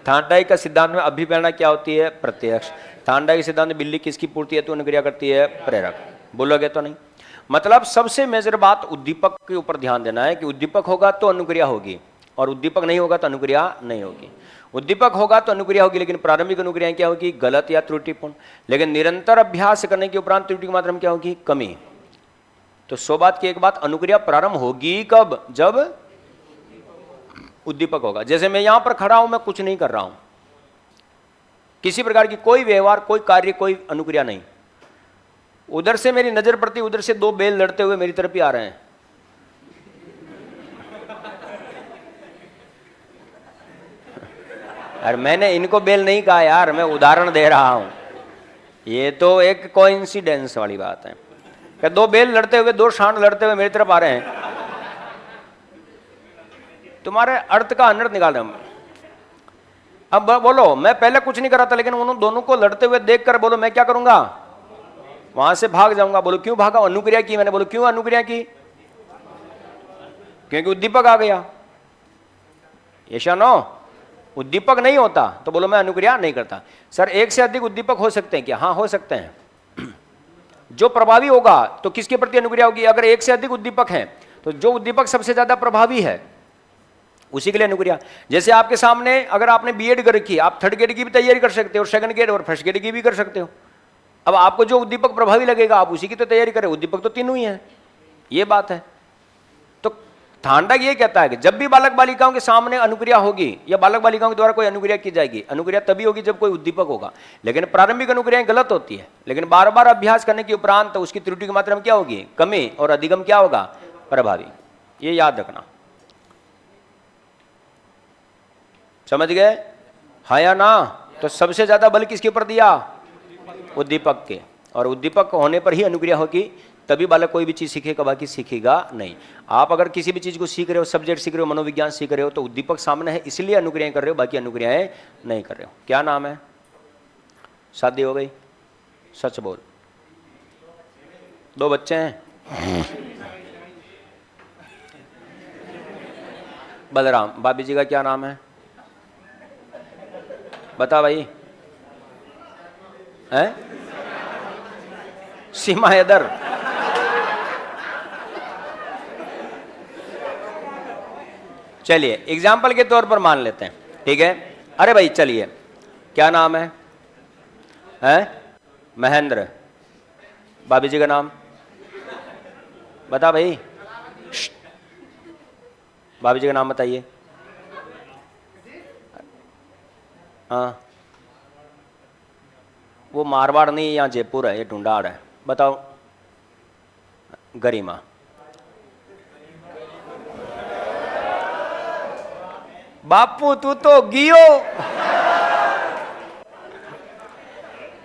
S1: थार्नडाइक का सिद्धांत में अभिप्रेरणा क्या होती है? प्रत्यक्ष। थार्नडाइक के सिद्धांत में बिल्ली किसकी पूर्ति है तो अनुक्रिया करती है? प्रेरक। बोलोगे तो नहीं? मतलब सबसे मेजर बात उद्दीपक के ऊपर ध्यान देना है कि उद्दीपक होगा तो अनुक्रिया होगी और उद्दीपक नहीं होगा तो अनुक्रिया नहीं होगी। उद्दीपक होगा तो अनुक्रिया होगी, लेकिन प्रारंभिक अनुक्रिया क्या होगी? गलत या त्रुटिपूर्ण। लेकिन निरंतर अभ्यास करने के उपरांत त्रुटि की मात्रा में क्या होगी? कमी। तो 100 बात की एक बात, अनुक्रिया प्रारंभ होगी कब? जब उद्दीपक होगा। जैसे मैं यहां पर खड़ा हूं, मैं कुछ नहीं कर रहा हूं, किसी प्रकार की कोई व्यवहार, कोई कार्य, कोई अनुक्रिया नहीं। उधर से मेरी नजर पड़ती, उधर से 2 बैल लड़ते हुए मेरी तरफ ही आ रहे हैं। अरे मैंने इनको बैल नहीं कहा यार, मैं उदाहरण दे रहा हूं। ये तो एक कोइंसिडेंस वाली बात है कि 2 बैल लड़ते हुए, 2 सांड लड़ते हुए मेरी तरफ आ रहे हैं। तुम्हारे अर्थ का अनर्थ निकाल रहे हैं। अब बोलो, मैं पहले कुछ नहीं कर रहा था, लेकिन उन दोनों को लड़ते हुए देखकर बोलो मैं क्या करूंगा? वहां से भाग जाऊंगा। बोलो क्यों भागा? अनुक्रिया की मैंने। बोलो क्यों अनुक्रिया की? क्योंकि उद्दीपक आ गया। ऐसा नो, उद्दीपक नहीं होता तो बोलो मैं अनुक्रिया नहीं करता। सर, एक से अधिक उद्दीपक हो सकते हैं क्या? हाँ, हो सकते हैं। जो प्रभावी होगा तो किसके प्रति अनुक्रिया होगी? अगर एक से अधिक उद्दीपक हैं तो जो उद्दीपक सबसे ज्यादा प्रभावी है उसी के लिए अनुक्रिया। जैसे आपके सामने अगर आपने बीएड कर रखी, आप थर्ड ग्रेड की भी तैयारी कर सकते हो, सेकंड ग्रेड और फर्स्ट ग्रेड की भी कर सकते हो। अब आपको जो उद्दीपक प्रभावी लगेगा आप उसी की तो तैयारी करें। उद्दीपक तो 3 ही है। ये बात है। तो थांडक ये कहता है कि जब भी बालक बालिकाओं के सामने अनुक्रिया होगी या बालक बालिकाओं के द्वारा कोई अनुक्रिया की जाएगी, अनुक्रिया तभी होगी जब कोई उद्दीपक होगा। लेकिन प्रारंभिक अनुक्रियाएं गलत होती है, लेकिन बार बार अभ्यास करने के उपरांत तो उसकी त्रुटि की मात्रा में क्या होगी, कमी, और अधिगम क्या होगा, प्रभावी। ये याद रखना, समझ गए? हाँ या ना? तो सबसे ज्यादा बल किसके ऊपर दिया, उद्दीपक के, और उद्दीपक होने पर ही अनुक्रिया होगी, तभी बालक कोई भी चीज सीखेगा, बाकी सीखेगा नहीं। आप अगर किसी भी चीज को सीख रहे हो, सब्जेक्ट सीख रहे हो, मनोविज्ञान सीख रहे हो, तो उद्दीपक सामने है इसलिए अनुक्रियाएं कर रहे हो, बाकी अनुक्रियाएं नहीं कर रहे हो। क्या नाम है? शादी हो गई? सच बोल। 2 बच्चे हैं? बलराम। भाभी जी का क्या नाम है? बता भाई। है? सीमा हैदर। चलिए एग्जाम्पल के तौर पर मान लेते हैं, ठीक है? अरे भाई चलिए, क्या नाम है? महेंद्र। भाभी जी का नाम बता भाई। भाभी जी का नाम बताइए। हाँ, वो मारवाड़ नहीं, यहाँ जयपुर है, ये ढूंढाड़ है। बताओ। गरिमा। बापू तू तो गियो।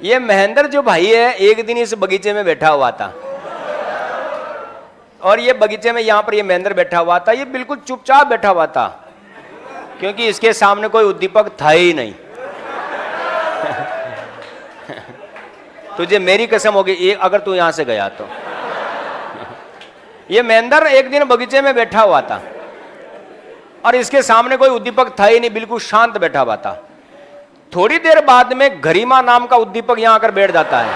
S1: ये महेंद्र जो भाई है, एक दिन इस बगीचे में बैठा हुआ था, और ये बगीचे में यहां पर ये महेंद्र बैठा हुआ था, ये बिल्कुल चुपचाप बैठा हुआ था, क्योंकि इसके सामने कोई उद्दीपक था ही नहीं। तुझे मेरी कसम होगी, ये अगर तू यहां से गया तो। ये महेंद्र एक दिन बगीचे में बैठा हुआ था, और इसके सामने कोई उद्दीपक था ही नहीं, बिल्कुल शांत बैठा हुआ था। थोड़ी देर बाद में गरिमा नाम का उद्दीपक यहां आकर बैठ जाता है।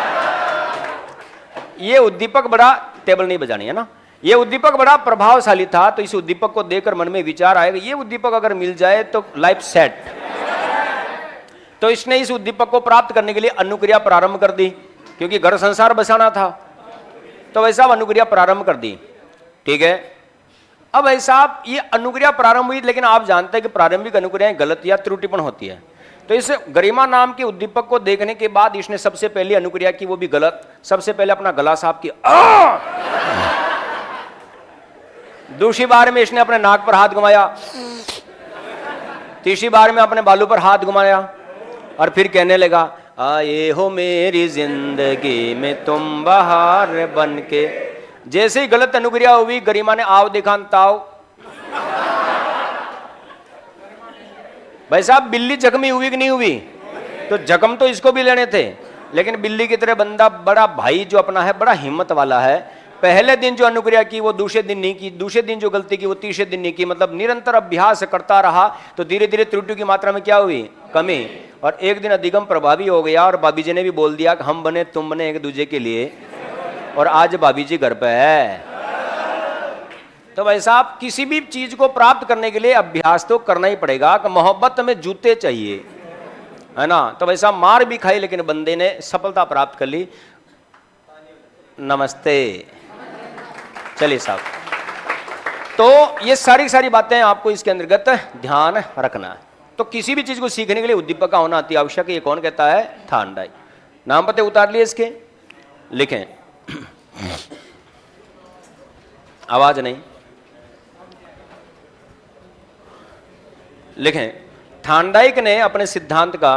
S1: ये उद्दीपक बड़ा, टेबल नहीं बजानी है ना, ये उद्दीपक बड़ा प्रभावशाली था, तो इस उद्दीपक को देखकर मन में विचार आएगा, ये उद्दीपक अगर मिल जाए तो लाइफ सेट। तो इसने इस उद्दीपक को प्राप्त करने के लिए अनुक्रिया प्रारंभ कर दी, क्योंकि घर संसार बसाना था, तो वैसा अनुक्रिया प्रारंभ कर दी, ठीक है? अब ऐसा ये अनुक्रिया प्रारंभ हुई, लेकिन आप जानते हैं कि प्रारंभिक अनुक्रियाएं गलत या त्रुटिपूर्ण होती है। तो इस गरिमा नाम के उद्दीपक को देखने के बाद इसने सबसे पहले अनुक्रिया की, वो भी गलत। सबसे पहले अपना गला साफ किया, दूसरी बार में इसने अपने नाक पर हाथ घुमाया, तीसरी बार में अपने बालों पर हाथ घुमाया, और फिर कहने लगा, आए हो मेरी जिंदगी में तुम बहार बन के। जैसे ही गलत अनुक्रिया हुई, गरिमा ने आओ देखा ताओ। भाई साहब, बिल्ली जख्मी हुई कि नहीं हुई? तो जख्म तो इसको भी लेने थे, लेकिन बिल्ली की तरह बंदा, बड़ा भाई जो अपना है, बड़ा हिम्मत वाला है, पहले दिन जो अनुक्रिया की वो दूसरे दिन नहीं की, दूसरे दिन जो गलती की वो तीसरे दिन नहीं की, मतलब निरंतर अभ्यास करता रहा, तो धीरे धीरे त्रुटियों की मात्रा में क्या हुई, कमी, और एक दिन अधिगम प्रभावी हो गया। और भाभी जी ने भी बोल दिया कि हम बने तुम बने एक दूसरे के लिए, और आज भाभी जी घर पे है। तो भाई साहब, किसी भी चीज को प्राप्त करने के लिए अभ्यास तो करना ही पड़ेगा। कि मोहब्बत में जूते चाहिए, है ना? तो वैसा मार भी खाई, लेकिन बंदे ने सफलता प्राप्त कर ली। नमस्ते। चलिए साहब, तो ये सारी बातें आपको इसके अंतर्गत ध्यान रखना है। तो किसी भी चीज को सीखने के लिए उद्दीपक का होना अति आवश्यक है। ये कौन कहता है? थांडाई। नाम पते उतार लिए इसके, लिखें। आवाज नहीं, लिखें। थांडाइक ने अपने सिद्धांत का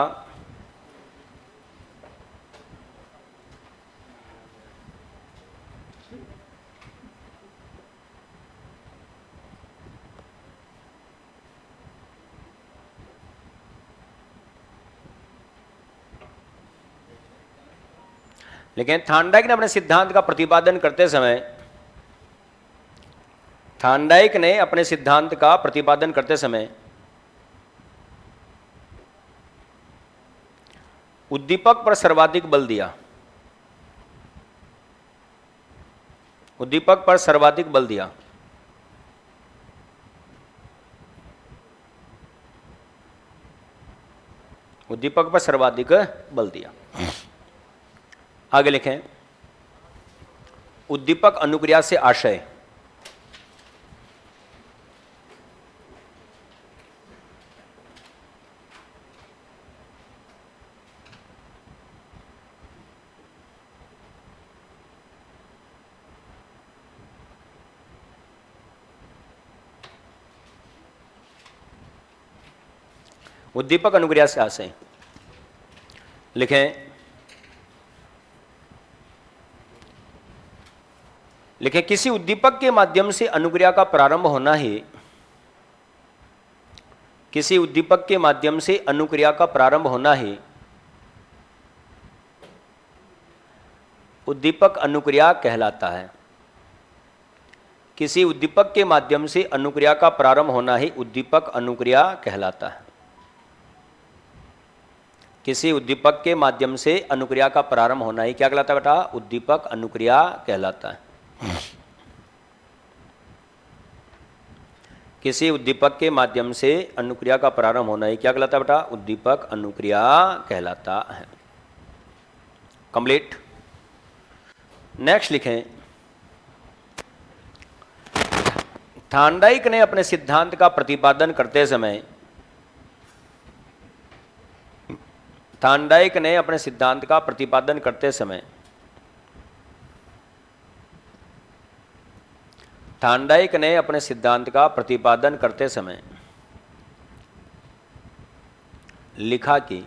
S1: लेकिन थांडाइक ने अपने सिद्धांत का प्रतिपादन करते समय, थांडाइक ने अपने सिद्धांत का प्रतिपादन करते समय उद्दीपक पर सर्वाधिक बल दिया। उद्दीपक पर सर्वाधिक बल दिया। उद्दीपक पर सर्वाधिक बल दिया। आगे लिखें। उद्दीपक अनुक्रिया से आशय। उद्दीपक अनुक्रिया से आशय लिखें। किसी उद्दीपक के माध्यम से अनुक्रिया का प्रारंभ होना ही, किसी उद्दीपक के माध्यम से अनुक्रिया का प्रारंभ होना ही उद्दीपक अनुक्रिया कहलाता है। किसी उद्दीपक के माध्यम से अनुक्रिया का प्रारंभ होना ही उद्दीपक अनुक्रिया कहलाता है। किसी उद्दीपक के माध्यम से अनुक्रिया का प्रारंभ होना ही क्या कहलाता है बेटा? उद्दीपक अनुक्रिया कहलाता है। किसी उद्दीपक के माध्यम से अनुक्रिया का प्रारंभ होना ही क्या कहलाता है बेटा? उद्दीपक अनुक्रिया कहलाता है। कंप्लीट। नेक्स्ट लिखें। थार्नडाइक ने अपने सिद्धांत का प्रतिपादन करते समय, थार्नडाइक ने अपने सिद्धांत का प्रतिपादन करते समय, थार्नडाइक ने अपने सिद्धांत का प्रतिपादन करते समय लिखा कि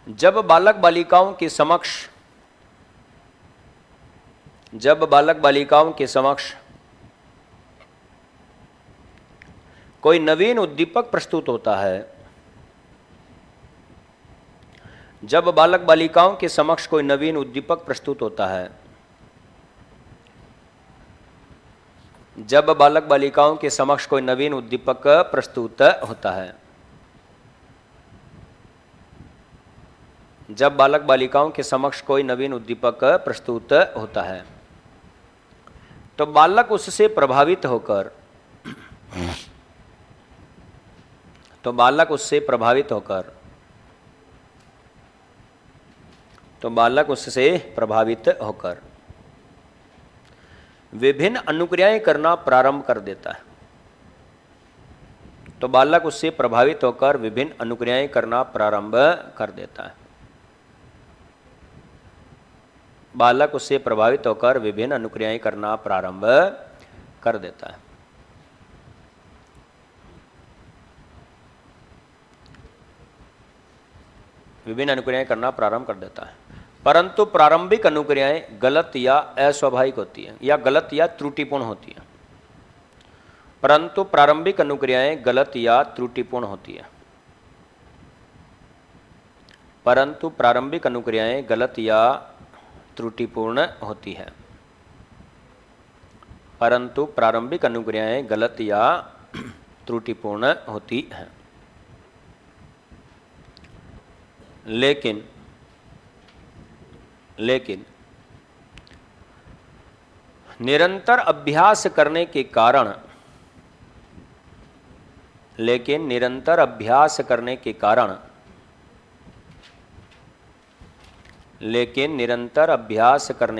S1: जब बालक बालिकाओं के समक्ष कोई नवीन उद्दीपक प्रस्तुत होता है, जब बालक बालिकाओं के समक्ष कोई नवीन उद्दीपक प्रस्तुत होता है, जब बालक बालिकाओं के समक्ष कोई नवीन उद्दीपक प्रस्तुत होता है, जब बालक बालिकाओं के समक्ष कोई नवीन उद्दीपक प्रस्तुत होता है, तो बालक उससे प्रभावित होकर विभिन्न अनुक्रियाएं करना प्रारंभ कर देता है। तो बालक उससे प्रभावित होकर विभिन्न अनुक्रियाएं करना प्रारंभ कर देता है। बालक उससे प्रभावित होकर विभिन्न अनुक्रियाएं करना प्रारंभ कर देता है। विभिन्न अनुक्रियाएं करना प्रारंभ कर देता है, परंतु प्रारंभिक अनुक्रियाएं गलत या अस्वाभाविक होती हैं या गलत या त्रुटिपूर्ण होती हैं। परंतु प्रारंभिक अनुक्रियाएं गलत या त्रुटिपूर्ण होती हैं। परंतु प्रारंभिक अनुक्रियाएं गलत या त्रुटिपूर्ण होती है। परंतु प्रारंभिक अनुक्रियाएं गलत या त्रुटिपूर्ण होती हैं। लेकिन निरंतर अभ्यास करने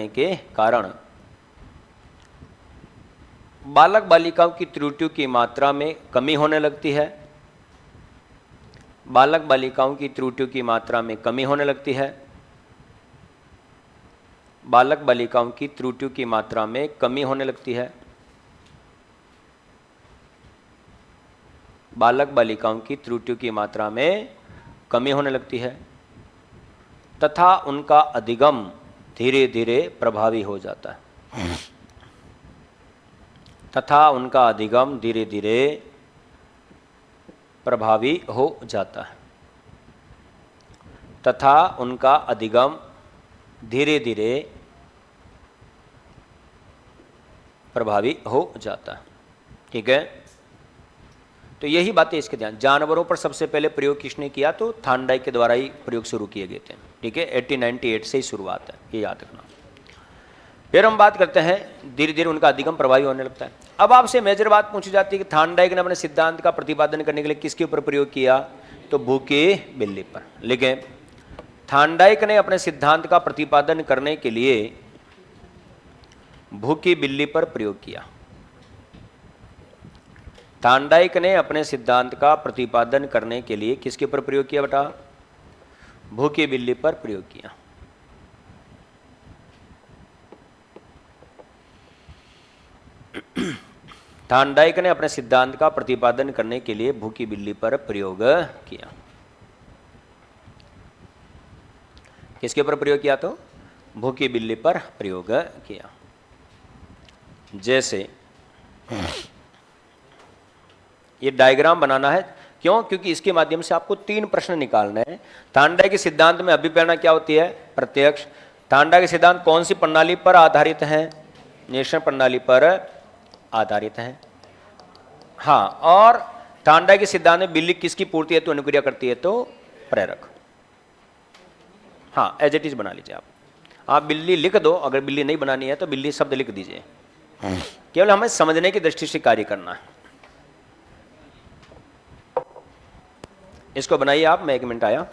S1: के कारण बालक बालिकाओं की त्रुटियों की मात्रा में कमी होने लगती है। बालक बालिकाओं की त्रुटियों की मात्रा में कमी होने लगती है। बालक बालिकाओं की त्रुटियों की मात्रा में कमी होने लगती है। बालक बालिकाओं की त्रुटियों की मात्रा में कमी होने लगती है तथा उनका अधिगम धीरे धीरे प्रभावी हो जाता है। तथा उनका अधिगम धीरे धीरे प्रभावी हो जाता है। तथा उनका अधिगम धीरे धीरे प्रभावी हो जाता है। ठीक है, तो यही बातें इसके ध्यान। जानवरों पर सबसे पहले प्रयोग किसने किया? तो थार्नडाइक के द्वारा ही प्रयोग शुरू किए गए थे। ठीक है, 1898 से ही शुरुआत है, ये याद रखना। फिर हम बात करते हैं, धीरे धीरे उनका अधिगम प्रभावी होने लगता है। अब आपसे मेजर बात पूछी जाती है कि थार्नडाइक ने अपने सिद्धांत का प्रतिपादन करने के लिए किसके ऊपर प्रयोग किया? तो भूखे बिल्ली पर। लेकिन थार्नडाइक ने अपने सिद्धांत का प्रतिपादन करने के लिए भूखी बिल्ली पर प्रयोग किया। थार्नडाइक ने अपने सिद्धांत का प्रतिपादन करने के लिए किसके ऊपर प्रयोग किया बेटा? भूखी बिल्ली पर प्रयोग किया। थार्नडाइक ने अपने सिद्धांत का प्रतिपादन करने के लिए भूखी बिल्ली पर प्रयोग किया। किसके ऊपर प्रयोग किया? तो भूखी बिल्ली पर प्रयोग किया। जैसे ये डायग्राम बनाना है, क्यों? क्योंकि इसके माध्यम से आपको 3 प्रश्न निकालने हैं। थार्नडाइक के सिद्धांत में अभिप्रेरणा क्या होती है? प्रत्यक्ष। थार्नडाइक के सिद्धांत कौन सी प्रणाली पर आधारित है? निरीक्षण प्रणाली पर आधारित है। हाँ, और थार्नडाइक के सिद्धांत में बिल्ली किसकी पूर्ति हेतु अनुक्रिया करती है? तो प्रेरक। हाँ, एज इट इज बना लीजिए आप बिल्ली लिख दो, अगर बिल्ली नहीं बनानी है तो बिल्ली शब्द लिख दीजिए। केवल हमें समझने की दृष्टि से कार्य करना है। इसको बनाइए आप, मैं 1 मिनट आया।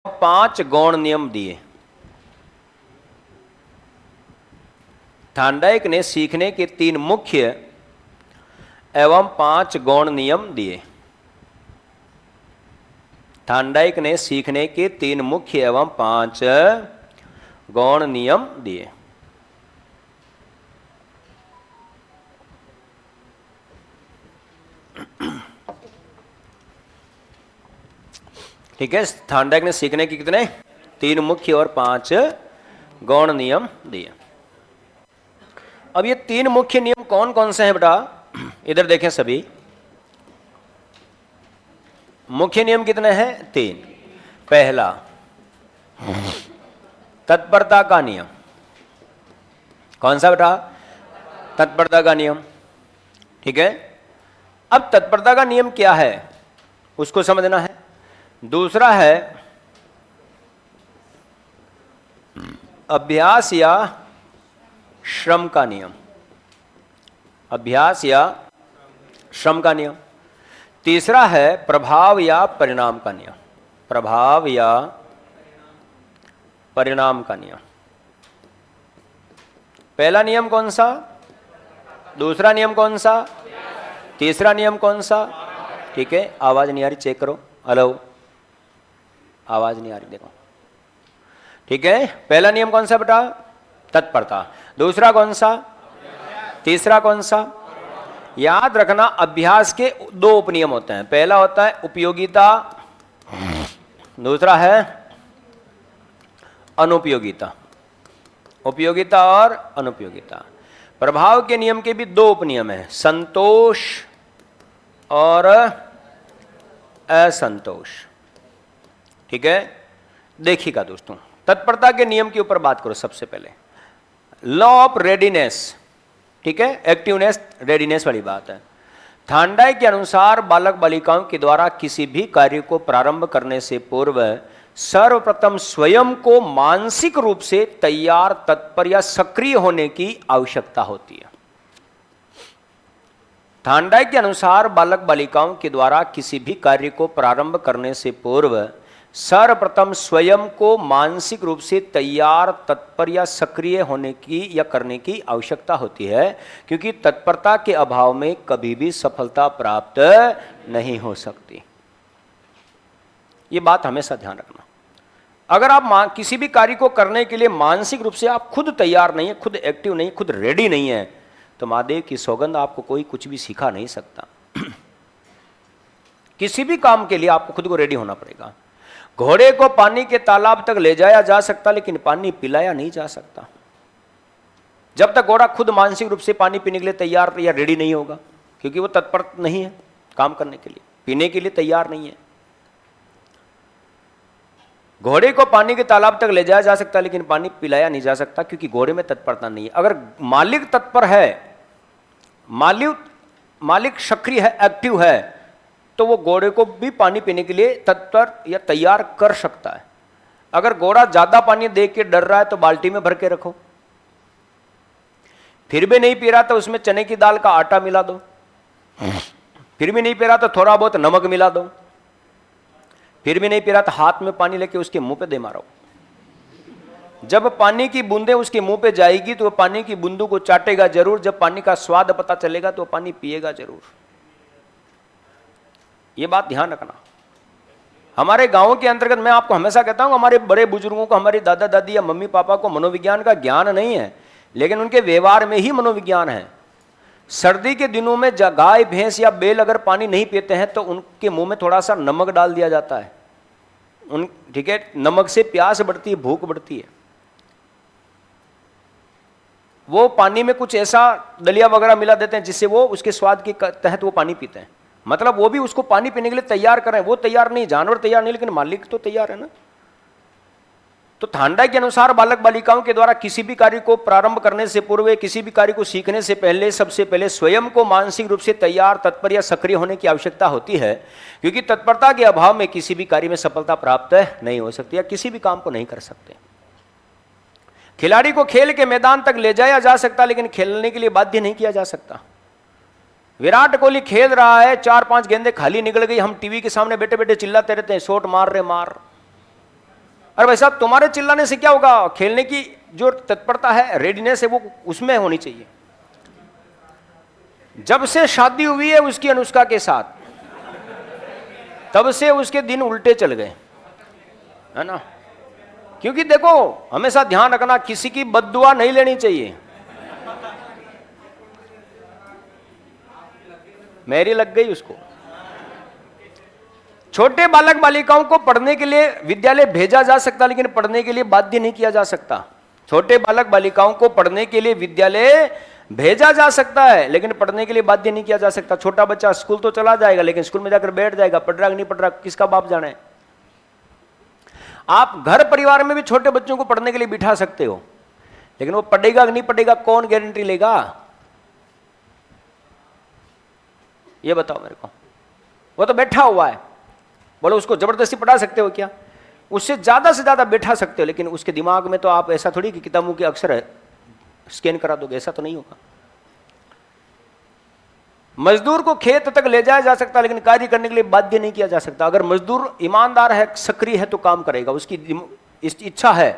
S1: 5 गौण नियम दिए। थांडाइक ने सीखने के 3 मुख्य एवं 5 गौण नियम दिए। थांडाइक ने सीखने के 3 मुख्य एवं 5 गौण नियम दिए। ठीक है, थांडाइक ने सीखने के कितने? 3 मुख्य और 5 गौण नियम दिए। अब ये 3 मुख्य नियम कौन कौन से हैं बेटा? इधर देखें सभी। मुख्य नियम कितने हैं? 3। पहला तत्परता का नियम। कौन सा बेटा? तत्परता का नियम। ठीक है, अब तत्परता का नियम क्या है उसको समझना है। दूसरा है अभ्यास या श्रम का नियम। अभ्यास या श्रम का नियम। तीसरा है प्रभाव या परिणाम का नियम। प्रभाव या परिणाम का नियम। पहला नियम कौन सा? दूसरा नियम कौन सा? तीसरा नियम कौन सा? ठीक है, आवाज नहीं आ रही, चेक करो। हेलो, आवाज नहीं आ रही, देखो। ठीक है, पहला नियम कौन सा बेटा? तत्परता। दूसरा कौन सा? तीसरा कौन सा? याद रखना, अभ्यास के 2 उपनियम होते हैं। पहला होता है उपयोगिता, दूसरा है अनुपयोगिता। उपयोगिता और अनुपयोगिता। प्रभाव के नियम के भी 2 उपनियम हैं, संतोष और असंतोष। ठीक है, देखिएगा दोस्तों, तत्परता के नियम के ऊपर बात करो सबसे पहले। लॉ ऑफ रेडीनेस, ठीक है, एक्टिवनेस रेडीनेस वाली बात है। थांडाइक के अनुसार बालक बालिकाओं के द्वारा किसी भी कार्य को प्रारंभ करने से पूर्व सर्वप्रथम स्वयं को मानसिक रूप से तैयार, तत्पर या सक्रिय होने की आवश्यकता होती है। थांडाइक के अनुसार बालक बालिकाओं के द्वारा किसी भी कार्य को प्रारंभ करने से पूर्व सर्वप्रथम स्वयं को मानसिक रूप से तैयार, तत्पर या सक्रिय होने की या करने की आवश्यकता होती है, क्योंकि तत्परता के अभाव में कभी भी सफलता प्राप्त नहीं हो सकती। ये बात हमेशा ध्यान रखना। अगर आप किसी भी कार्य को करने के लिए मानसिक रूप से आप खुद तैयार नहीं है, खुद एक्टिव नहीं, खुद रेडी नहीं है, तो महादेव की सौगंध आपको कोई कुछ भी सिखा नहीं सकता। किसी भी काम के लिए आपको खुद को रेडी होना पड़ेगा। घोड़े को पानी के तालाब तक ले जाया जा सकता, लेकिन पानी पिलाया नहीं जा सकता जब तक घोड़ा खुद मानसिक रूप से पानी पीने के लिए तैयार या रेडी नहीं होगा, क्योंकि वो तत्पर नहीं है काम करने के लिए, पीने के लिए तैयार नहीं है। घोड़े को पानी के तालाब तक ले जाया जा सकता, लेकिन पानी पिलाया नहीं जा सकता, क्योंकि घोड़े में तत्परता नहीं है। अगर मालिक तत्पर है, मालिक सक्रिय है, एक्टिव है, तो वो घोड़े को भी पानी पीने के लिए तत्पर या तैयार कर सकता है। अगर घोड़ा ज्यादा पानी देख के डर रहा है तो बाल्टी में भर के रखो, फिर भी नहीं पी रहा तो उसमें चने की दाल का आटा मिला दो, फिर भी नहीं पी रहा तो थोड़ा बहुत नमक मिला दो, फिर भी नहीं पी रहा तो हाथ में पानी लेके उसके मुंह पे दे मारो। जब पानी की बूंदें उसके मुंह पे जाएगी तो वो पानी की बूंदों को चाटेगा जरूर। जब पानी का स्वाद पता चलेगा तो पानी पिएगा जरूर। ये बात ध्यान रखना। हमारे गांव के अंतर्गत मैं आपको हमेशा कहता हूं, हमारे बड़े बुजुर्गों को, हमारे दादा दादी या मम्मी पापा को मनोविज्ञान का ज्ञान नहीं है, लेकिन उनके व्यवहार में ही मनोविज्ञान है। सर्दी के दिनों में गाय भैंस या बैल अगर पानी नहीं पीते हैं तो उनके मुंह में थोड़ा सा नमक डाल दिया जाता है। ठीक है, नमक से प्यास बढ़ती है, भूख बढ़ती है। वो पानी में कुछ ऐसा दलिया वगैरह मिला देते हैं जिससे वो उसके स्वाद के तहत वो पानी पीते हैं। मतलब वो भी उसको पानी पीने के लिए तैयार कर रहे हैं। वो तैयार नहीं, जानवर तैयार नहीं, लेकिन मालिक तो तैयार है ना। तो थांडाइक के अनुसार बालक बालिकाओं के द्वारा किसी भी कार्य को प्रारंभ करने से पूर्व, किसी भी कार्य को सीखने से पहले सबसे पहले स्वयं को मानसिक रूप से तैयार, तत्पर या सक्रिय होने की आवश्यकता होती है, क्योंकि तत्परता के अभाव में किसी भी कार्य में सफलता प्राप्त नहीं हो सकती या किसी भी काम को नहीं कर सकते। खिलाड़ी को खेल के मैदान तक ले जाया जा सकता, लेकिन खेलने के लिए बाध्य नहीं किया जा सकता। विराट कोहली खेल रहा है, 4-5 गेंदें खाली निकल गई, हम टीवी के सामने बैठे बैठे चिल्लाते रहते हैं, शॉट मार रहे मार। अरे भाई साहब तुम्हारे चिल्लाने से क्या होगा, खेलने की जो तत्परता है, रेडीनेस है, वो उसमें होनी चाहिए। जब से शादी हुई है उसकी अनुष्का के साथ, तब से उसके दिन उल्टे चल गए, है ना। क्योंकि देखो हमेशा ध्यान रखना, किसी की बद्दुआ नहीं लेनी चाहिए। मेरी लग गई उसको। छोटे बालक बालिकाओं को पढ़ने के लिए विद्यालय भेजा जा सकता, लेकिन पढ़ने के लिए बाध्य नहीं किया जा सकता। छोटे बालक बालिकाओं को पढ़ने के लिए विद्यालय भेजा जा सकता है, लेकिन पढ़ने के लिए बाध्य नहीं किया जा सकता। छोटा बच्चा स्कूल तो चला जाएगा, लेकिन स्कूल में जाकर बैठ जाएगा, पढ़ रहा कि नहीं पढ़ रहा किसका बाप जाने। आप घर परिवार में भी छोटे बच्चों को पढ़ने के लिए बिठा सकते हो, लेकिन वो पढ़ेगा कि नहीं पढ़ेगा कौन गारंटी लेगा, ये बताओ मेरे को। वो तो बैठा हुआ है, बोलो उसको जबरदस्ती पढ़ा सकते हो क्या? उससे ज्यादा से ज्यादा बैठा सकते हो, लेकिन उसके दिमाग में तो आप ऐसा थोड़ी कि किताबों के अक्षर है स्कैन करा दोगे, ऐसा तो नहीं होगा। मजदूर को खेत तक ले जाया जा सकता, लेकिन कार्य करने के लिए बाध्य नहीं किया जा सकता। अगर मजदूर ईमानदार है, सक्रिय है तो काम करेगा, उसकी इच्छा है,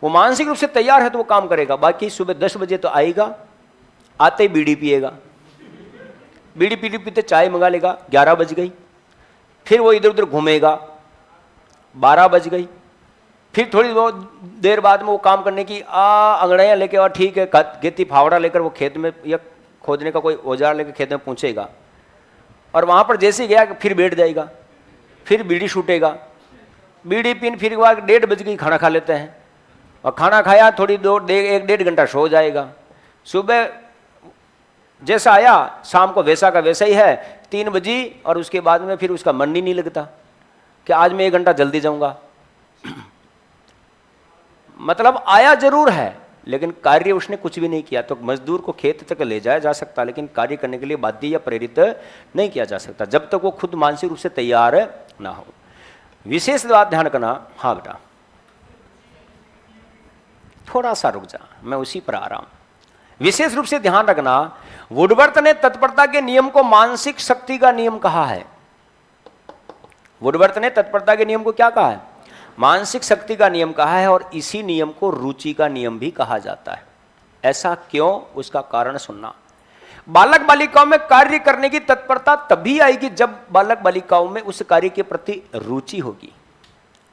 S1: वो मानसिक रूप से तैयार है तो वो काम करेगा। बाकी सुबह 10 बजे तो आएगा, आते ही बीड़ी पिएगा, बीड़ी पीते पीते चाय मंगा लेगा, 11 बज गई, फिर वो इधर उधर घूमेगा, 12 बज गई, फिर थोड़ी बहुत देर बाद में वो काम करने की अंगड़ियाँ लेके, और ठीक है गेती फावड़ा लेकर वो खेत में या खोदने का कोई औजार लेकर खेत में पहुँचेगा, और वहाँ पर जैसे गया फिर बैठ जाएगा, फिर बीड़ी छूटेगा, बीड़ी पीन फिर 1:30 बज गई, खाना खा लेते हैं, और खाना खाया थोड़ी 1-1.5 घंटा सो जाएगा। सुबह जैसा आया शाम को वैसा का वैसा ही है, 3 बजी, और उसके बाद में फिर उसका मन ही नहीं लगता कि आज मैं 1 घंटा जल्दी जाऊंगा। मतलब आया जरूर है, लेकिन कार्य उसने कुछ भी नहीं किया। तो मजदूर को खेत तक ले जाया जा सकता, लेकिन कार्य करने के लिए बाध्य या प्रेरित नहीं किया जा सकता, जब तक वो खुद मानसिक रूप से तैयार ना हो। विशेष बात ध्यान करना। हाँ बेटा थोड़ा सा रुक जा, मैं उसी पर आ रहा हूं। विशेष रूप से ध्यान रखना, वुडवर्थ ने तत्परता के नियम को मानसिक शक्ति का नियम कहा है। वुडवर्थ ने तत्परता के नियम को क्या कहा है? मानसिक शक्ति का नियम कहा है, और इसी नियम को रुचि का नियम भी कहा जाता है। ऐसा क्यों, उसका कारण सुनना। बालक बालिकाओं में कार्य करने की तत्परता तभी आएगी जब बालक बालिकाओं में उस कार्य के प्रति रुचि होगी।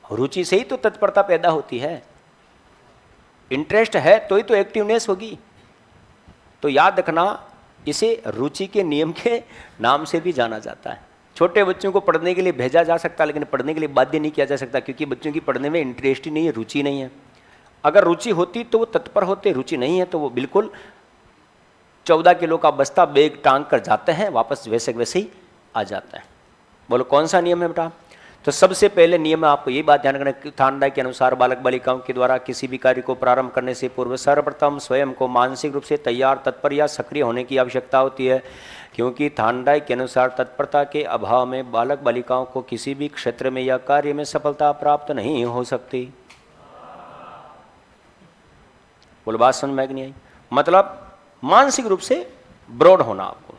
S1: रुचि से ही तो तत्परता पैदा होती है, इंटरेस्ट है तो ही तो एक्टिवनेस होगी। तो याद रखना, इसे रुचि के नियम के नाम से भी जाना जाता है। छोटे बच्चों को पढ़ने के लिए भेजा जा सकता, लेकिन पढ़ने के लिए बाध्य नहीं किया जा सकता, क्योंकि बच्चों की पढ़ने में इंटरेस्ट ही नहीं है, रुचि नहीं है। अगर रुचि होती तो वो तत्पर होते, रुचि नहीं है तो वो बिल्कुल 14 किलो का बस्ता बैग टांग कर जाते हैं, वापस वैसे वैसे ही आ जाता है। बोलो कौन सा नियम है बेटा? तो सबसे पहले नियम है, आपको ये बात ध्यान रखना कि थानडाई के अनुसार बालक बालिकाओं के द्वारा किसी भी कार्य को प्रारंभ करने से पूर्व सर्वप्रथम स्वयं को मानसिक रूप से तैयार, तत्पर या सक्रिय होने की आवश्यकता होती है, क्योंकि थानडाई के अनुसार तत्परता के अभाव में बालक बालिकाओं को किसी भी क्षेत्र में या कार्य में सफलता प्राप्त नहीं हो सकती। बोलो बात समझ में नहीं आई? मतलब मानसिक रूप से ब्रॉड होना आपको।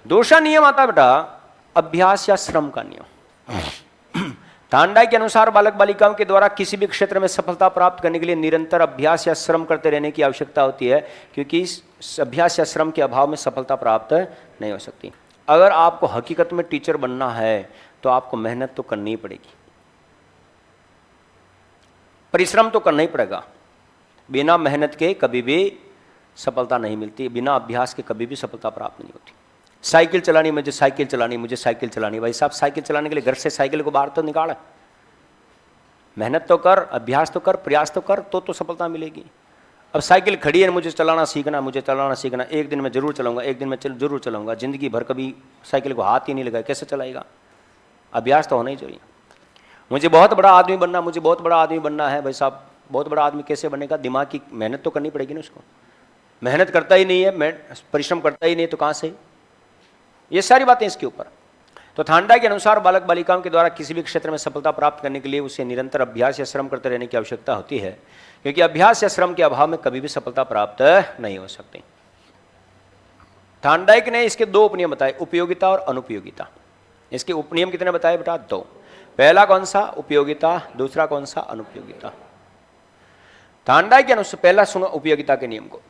S1: दूसरा नियम आता है बेटा अभ्यास या श्रम का नियम। थानडाई के अनुसार बालक बालिकाओं के द्वारा किसी भी क्षेत्र में सफलता प्राप्त करने के लिए निरंतर अभ्यास या श्रम करते रहने की आवश्यकता होती है, क्योंकि इस अभ्यास या श्रम के अभाव में सफलता प्राप्त नहीं हो सकती। अगर आपको हकीकत में टीचर बनना है तो आपको मेहनत तो करनी ही पड़ेगी, परिश्रम तो करना ही पड़ेगा। बिना मेहनत के कभी भी सफलता नहीं मिलती, बिना अभ्यास के कभी भी सफलता प्राप्त नहीं होती। साइकिल चलानी, मुझे साइकिल चलानी, मुझे साइकिल चलानी। भाई साहब साइकिल चलाने के लिए घर से साइकिल को बाहर तो निकाल, मेहनत तो कर, अभ्यास तो कर, प्रयास तो कर, तो सफलता मिलेगी। अब साइकिल खड़ी है, मुझे चलाना सीखना, मुझे चलाना सीखना, एक दिन में जरूर चलाऊंगा, एक दिन में जरूर चलाऊंगा, जिंदगी भर कभी साइकिल को हाथ ही नहीं लगाया, कैसे चलाएगा? अभ्यास तो होना ही चाहिए। मुझे बहुत बड़ा आदमी बनना, मुझे बहुत बड़ा आदमी बनना है। भाई साहब बहुत बड़ा आदमी कैसे बनेगा? दिमाग की मेहनत तो करनी पड़ेगी ना उसको। मेहनत करता ही नहीं है, परिश्रम करता ही नहीं, तो कहाँ से? ये सारी बातें इसके ऊपर। तो थानडाई के अनुसार बालक बालिकाओं के द्वारा किसी भी क्षेत्र में सफलता प्राप्त करने के लिए उसे निरंतर अभ्यास या श्रम करते रहने की आवश्यकता होती है, क्योंकि अभ्यास या श्रम के अभाव में कभी भी सफलता प्राप्त नहीं हो सकती। थानडाई ने इसके 2 उपनियम बताए, उपयोगिता और अनुपयोगिता। इसके उपनियम कितने बताए बेटा? 2। पहला कौन सा? उपयोगिता। दूसरा कौन सा? अनुपयोगिता। थांडाई के अनुसार, पहला सुनो उपयोगिता के नियम को।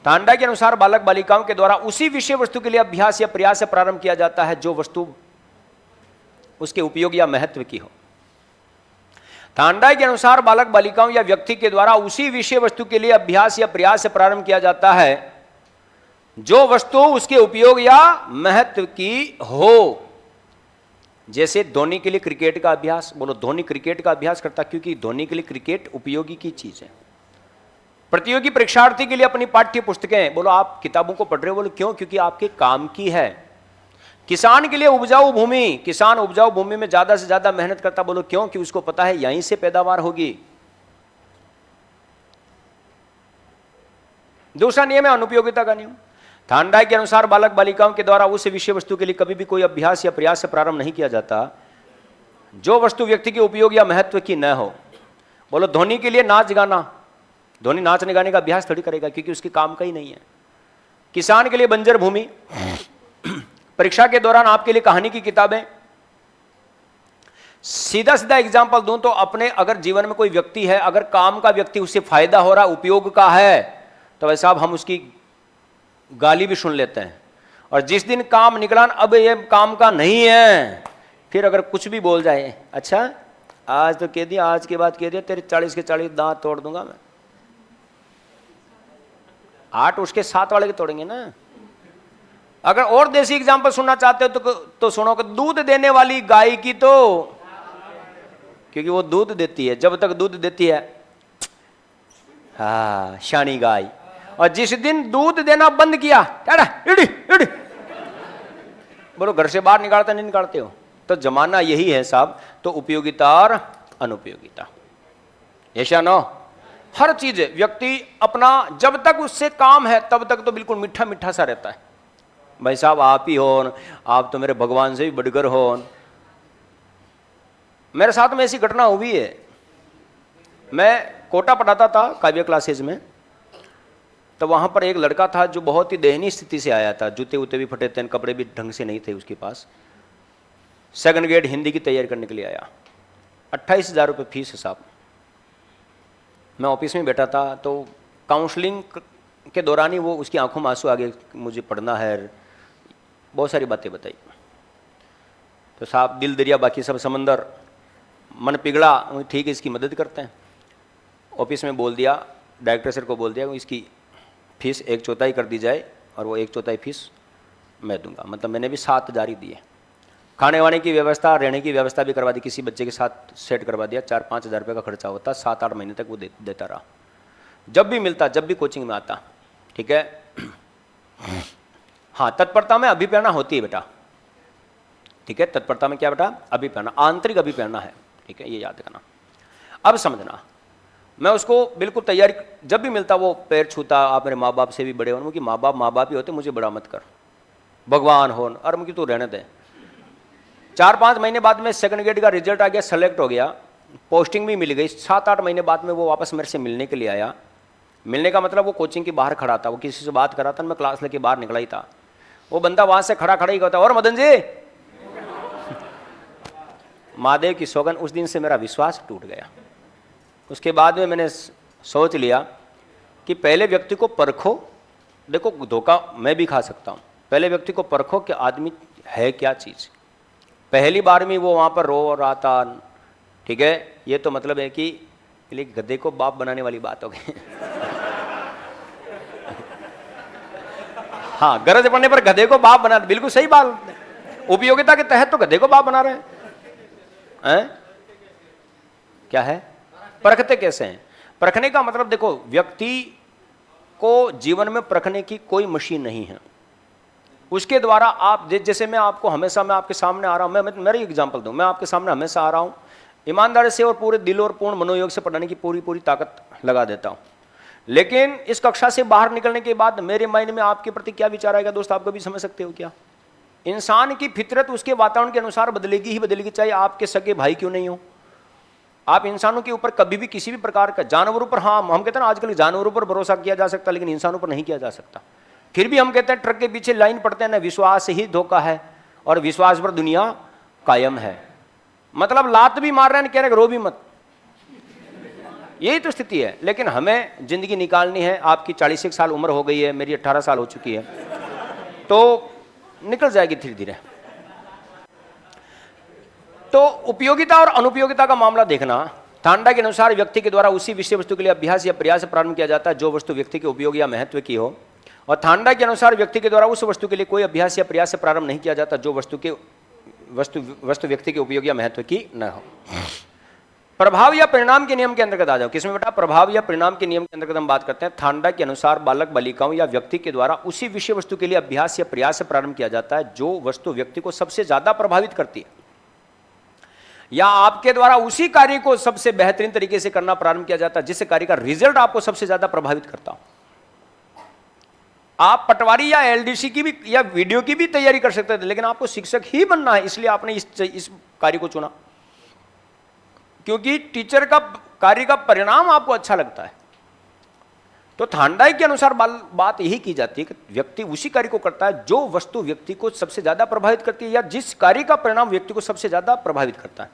S1: थांडाई के अनुसार बालक बालिकाओं के द्वारा उसी विषय वस्तु के लिए अभ्यास या प्रयास से प्रारंभ किया जाता है जो वस्तु उसके उपयोग या महत्व की हो। थांडाई के अनुसार बालक बालिकाओं या व्यक्ति के द्वारा उसी विषय वस्तु के लिए अभ्यास या प्रयास से प्रारंभ किया जाता है जो वस्तु उसके उपयोग या महत्व की हो। जैसे धोनी के लिए क्रिकेट का अभ्यास, बोलो धोनी क्रिकेट का अभ्यास करता क्योंकि धोनी के लिए क्रिकेट उपयोगी की चीज है। प्रतियोगी परीक्षार्थी के लिए अपनी पाठ्य पुस्तकें, बोलो आप किताबों को पढ़ रहे हो, बोलो क्यों? क्योंकि आपके काम की है। किसान के लिए उपजाऊ भूमि, किसान उपजाऊ भूमि में ज्यादा से ज्यादा मेहनत करता, बोलो क्यों? कि उसको पता है यहीं से पैदावार होगी। दूसरा नियम है अनुपयोगिता का नियम। थांडाई के अनुसार बालक बालिकाओं के द्वारा उस विषय वस्तु के लिए कभी भी कोई अभ्यास या प्रयास से प्रारंभ नहीं किया जाता जो वस्तु व्यक्ति के उपयोग या महत्व की न हो। बोलो धोनी के लिए नाच गाना, धोनी नाचने गाने का अभ्यास थोड़ी करेगा क्योंकि उसके काम का ही नहीं है। किसान के लिए बंजर भूमि, परीक्षा के दौरान आपके लिए कहानी की किताबें। सीधा सीधा एग्जाम्पल दूं तो अपने अगर जीवन में कोई व्यक्ति है, अगर काम का व्यक्ति, उससे फायदा हो रहा, उपयोग का है, तो वैसा हम उसकी गाली भी सुन लेते हैं। और जिस दिन काम निकला अब ये काम का नहीं है, फिर अगर कुछ भी बोल जाए, अच्छा आज तो कह दिया, आज के बाद कह दिया तेरे 40 के 40 दांत तोड़ दूंगा मैं। 8 उसके 7 वाले के तोड़ेंगे ना। अगर और देसी एग्जांपल सुनना चाहते हो तो सुनो कि दूध देने वाली गाय की तो, क्योंकि वो दूध देती है, जब तक दूध देती है हाँ शानी गाय, और जिस दिन दूध देना बंद किया, इड़ी इड़ी, बोलो घर से बाहर निकालते नहीं निकालते हो। तो जमाना यही है साहब। तो उपयोगिता और अनुपयोगिता, ऐसा ना हर चीज व्यक्ति अपना जब तक उससे काम है तब तक तो बिल्कुल मीठा मीठा सा रहता है। भाई साहब आप ही हो, आप तो मेरे भगवान से भी बढ़कर हो। मेरे साथ में ऐसी घटना हुई है। मैं कोटा पढ़ाता था काव्य क्लासेज में, तो वहाँ पर एक लड़का था जो बहुत ही दयनीय स्थिति से आया था, जूते वूते भी फटे थे, कपड़े भी ढंग से नहीं थे उसके पास। सेकंड ग्रेड हिंदी की तैयारी करने के लिए आया। 28,000 रुपये फीस है साहब। मैं ऑफिस में बैठा था तो काउंसलिंग के दौरान ही वो उसकी आंखों में आंसू आ गए, मुझे पढ़ना है, बहुत सारी बातें बताई। तो साहब दिल दरिया बाकी सब समंदर, मन पिघला, ठीक है इसकी मदद करते हैं। ऑफिस में बोल दिया, डायरेक्टर सर को बोल दिया इसकी फीस 1/4 कर दी जाए और वो 1/4 फीस मैं दूंगा। मतलब मैंने भी 7,000 ही दिए। खाने वाने की व्यवस्था, रहने की व्यवस्था भी करवा दी, किसी बच्चे के साथ सेट करवा दिया। 4-5 हज़ार रुपये का खर्चा होता, 7-8 महीने तक वो देता रहा। जब भी मिलता, जब भी कोचिंग में आता, ठीक है। हाँ तत्परता में अभिप्रेरणा होती है बेटा, ठीक है। तत्परता में क्या बेटा? अभिप्रेरणा, आंतरिक अभिप्रेरणा है, ठीक है, ये याद रखना। अब समझना, मैं उसको बिल्कुल तैयारी, जब भी मिलता वो पैर छूता, आप मेरे माँ बाप से भी बड़े हो, उनकी माँ बाप ही होते, मुझे बड़ा मत कर, भगवान हो, और मुझे तू रहने दे। 4-5 महीने बाद में सेकंड ग्रेड का रिजल्ट आ गया, सेलेक्ट हो गया, पोस्टिंग भी मिल गई। 7-8 महीने बाद में वो वापस मेरे से मिलने के लिए आया। मिलने का मतलब वो कोचिंग के बाहर खड़ा था, वो किसी से बात कर रहा था, मैं क्लास लेके बाहर निकला ही था। वो बंदा वहाँ से खड़ा ही कहता, और मदन जी महादेव की सौगन, उस दिन से मेरा विश्वास टूट गया। उसके बाद में मैंने सोच लिया कि पहले व्यक्ति को परखो। देखो धोखा मैं भी खा सकता हूँ, पहले व्यक्ति को परखो कि आदमी है क्या चीज़। पहली बार में वो वहाँ पर रो रहा था, ठीक है, ये तो मतलब है कि गधे को बाप बनाने वाली बात हो गई। हाँ, गरज पड़ने पर गधे को बाप बना, बिल्कुल सही बात। उपयोगिता के तहत तो गधे को बाप बना रहे हैं। क्या है? परखते कैसे हैं? परखने का मतलब देखो, व्यक्ति को जीवन में परखने की कोई मशीन नहीं है। उसके द्वारा आप, जैसे मैं आपको हमेशा, मैं आपके सामने आ रहा हूं, मैं मेरी एग्जांपल दूं, मैं आपके सामने हमेशा आ रहा हूं, ईमानदारी से और पूरे दिल और पूर्ण मनोयोग से पढ़ने की पूरी ताकत लगा देता हूं। लेकिन इस कक्षा से बाहर निकलने के बाद मेरे माइंड में आपके प्रति क्या विचार आएगा दोस्त, आप कभी समझ सकते हो क्या? इंसान की फितरत उसके वातावरण के अनुसार बदलेगी ही बदलेगी, चाहे आपके सगे भाई क्यों नहीं हो। आप इंसानों के ऊपर कभी भी किसी भी प्रकार का, जानवरों पर, हाँ हम कहते हैं ना आजकल जानवरों पर भरोसा किया जा सकता, लेकिन इंसानों पर नहीं किया जा सकता। फिर भी हम कहते हैं ट्रक के पीछे लाइन पड़ते हैं ना, विश्वास ही धोखा है और विश्वास पर दुनिया कायम है। मतलब लात भी मार रहे हैं, कह रहे रो भी मत। यही तो स्थिति है। लेकिन हमें जिंदगी निकालनी है। आपकी 41 साल उम्र हो गई है, मेरी 18 साल हो चुकी है, तो निकल जाएगी धीरे धीरे। तो उपयोगिता और अनुपयोगिता का मामला देखना। थांडा के अनुसार व्यक्ति के द्वारा उसी विषय वस्तु के लिए अभ्यास या प्रयास प्रारंभ किया जाता है जो वस्तु व्यक्ति के उपयोग या महत्व की हो। और थांडा के अनुसार व्यक्ति के द्वारा उस वस्तु के लिए कोई अभ्यास या प्रयास से प्रारंभ नहीं किया जाता जो वस्तु व्यक्ति के उपयोग या महत्व की न हो। प्रभाव या परिणाम के नियम के अंतर्गत आ जाओ। किसमें बेटा? प्रभाव या परिणाम के नियम के अंतर्गत हम बात करते हैं। थांडा के अनुसार बालक बालिकाओं या व्यक्ति के द्वारा उसी विषय वस्तु के लिए अभ्यास या प्रयास से प्रारंभ किया जाता है जो वस्तु व्यक्ति को सबसे ज्यादा प्रभावित करती है, या आपके द्वारा उसी कार्य को सबसे बेहतरीन तरीके से करना प्रारंभ किया जाता है जिस कार्य का रिजल्ट आपको सबसे ज्यादा प्रभावित करता हो। आप पटवारी या एलडीसी की भी या वीडियो की भी तैयारी कर सकते थे, लेकिन आपको शिक्षक ही बनना है, इसलिए आपने इस कार्य को चुना, क्योंकि टीचर का कार्य का परिणाम आपको अच्छा लगता है। तो थांडाई के अनुसार बात यही की जाती है कि व्यक्ति उसी कार्य को करता है जो वस्तु व्यक्ति को सबसे ज्यादा प्रभावित करती है, या जिस कार्य का परिणाम व्यक्ति को सबसे ज्यादा प्रभावित करता है।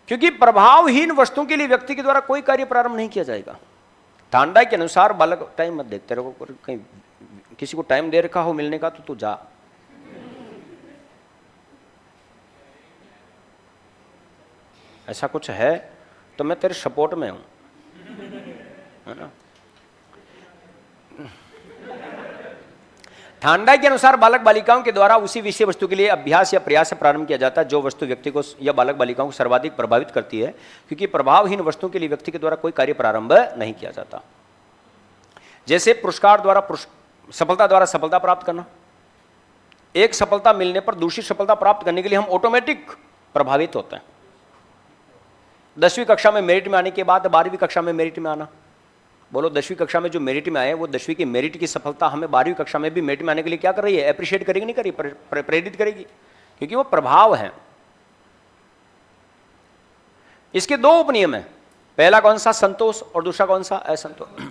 S1: क्योंकि प्रभावहीन वस्तुओं के लिए व्यक्ति के द्वारा कोई कार्य प्रारंभ नहीं किया जाएगा। थांडाई के अनुसार बालक, टाइम मत देखते रहो, कहीं किसी को टाइम दे रखा हो मिलने का तो तू जा। ऐसा कुछ है तो मैं तेरे सपोर्ट में हूं, है ना। थांडाई के अनुसार बालक बालिकाओं के द्वारा उसी विषय वस्तु के लिए अभ्यास या प्रयास से प्रारंभ किया जाता है जो वस्तु व्यक्ति को या बालक बालिकाओं को सर्वाधिक प्रभावित करती है, क्योंकि प्रभावहीन वस्तुओं के लिए व्यक्ति के द्वारा कोई कार्य प्रारंभ नहीं किया जाता। जैसे पुरस्कार द्वारा सफलता द्वारा सफलता प्राप्त करना। एक सफलता मिलने पर दूसरी सफलता प्राप्त करने के लिए हम ऑटोमेटिक प्रभावित होते हैं। 10वीं कक्षा में मेरिट में आने के बाद 12वीं कक्षा में मेरिट में आना। बोलो 10वीं कक्षा में जो मेरिट में आए, वो 10वीं की मेरिट की सफलता हमें 12वीं कक्षा में भी मेरिट में आने के लिए क्या कर रही है? अप्रिशिएट करेगी, नहीं करेगी, प्रेरित करेगी, क्योंकि वो प्रभाव है। इसके दो उपनियम है। पहला कौन सा? संतोष, और दूसरा कौन सा? असंतोष।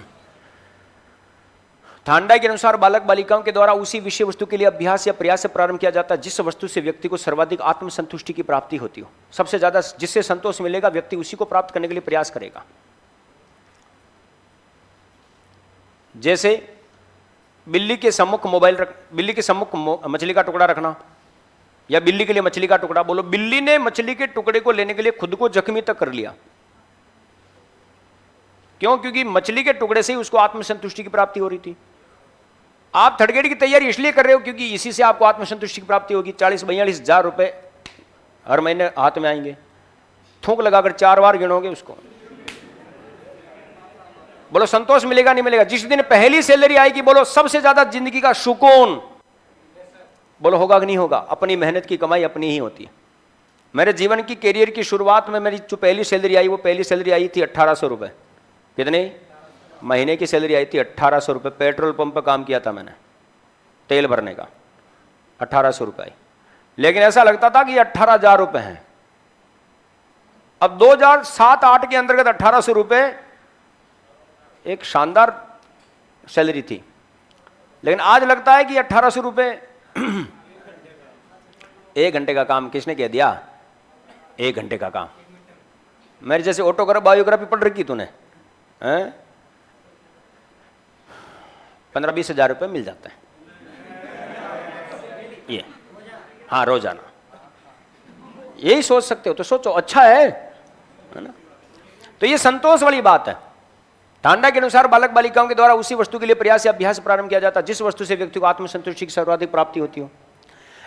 S1: थांडाई के अनुसार बालक बालिकाओं के द्वारा उसी विषय वस्तु के लिए अभ्यास या प्रयास से प्रारंभ किया जाता है जिस वस्तु से व्यक्ति को सर्वाधिक आत्मसंतुष्टि की प्राप्ति होती हो। सबसे ज्यादा जिससे संतोष मिलेगा व्यक्ति उसी को प्राप्त करने के लिए प्रयास करेगा। जैसे बिल्ली के सम्मुख बिल्ली के सम्मुख मछली का टुकड़ा रखना, या बिल्ली के लिए मछली का टुकड़ा। बोलो बिल्ली ने मछली के टुकड़े को लेने के लिए खुद को जख्मी तक कर लिया। क्यों? क्योंकि मछली के टुकड़े से ही उसको आत्मसंतुष्टि की प्राप्ति हो रही थी। आप थर्ड ग्रेड की तैयारी इसलिए कर रहे हो क्योंकि इसी से आपको आत्मसंतुष्टि की प्राप्ति होगी। 40-42 हजार रुपए हर महीने हाथ में आएंगे। थूक लगाकर 4 बार गिनोगे उसको। बोलो संतोष मिलेगा नहीं मिलेगा? जिस दिन पहली सैलरी आएगी, बोलो सबसे ज्यादा जिंदगी का सुकून, बोलो होगा कि नहीं होगा? अपनी मेहनत की कमाई अपनी ही होती है। मेरे जीवन की कैरियर की शुरुआत में मेरी जो पहली सैलरी आई, वो पहली सैलरी आई थी 1800 रुपए। कितने महीने की सैलरी आई थी? 1800 रुपए। पेट्रोल पंप पर काम किया था मैंने, तेल भरने का। 1800 रुपए आई, लेकिन ऐसा लगता था कि 18,000 रुपए हैं। अब 2007-8 के अंतर्गत 1800 रुपए एक शानदार सैलरी थी, लेकिन आज लगता है कि 1800 रुपए 1 घंटे का काम किसने कह दिया? 1 घंटे का काम। मेरे जैसे ऑटोग्राफ बायोग्राफी पढ़ रखी तूने, 15-20 हजार रुपये मिल जाता है ये, हाँ रोजाना। यही सोच सकते हो तो सोचो, अच्छा है ना। तो ये संतोष वाली बात है। थांडा के अनुसार बालक बालिकाओं के द्वारा उसी वस्तु के लिए प्रयास या अभ्यास प्रारंभ किया जाता है जिस वस्तु से व्यक्ति को आत्मसंतुष्टि की सर्वाधिक प्राप्ति होती हो।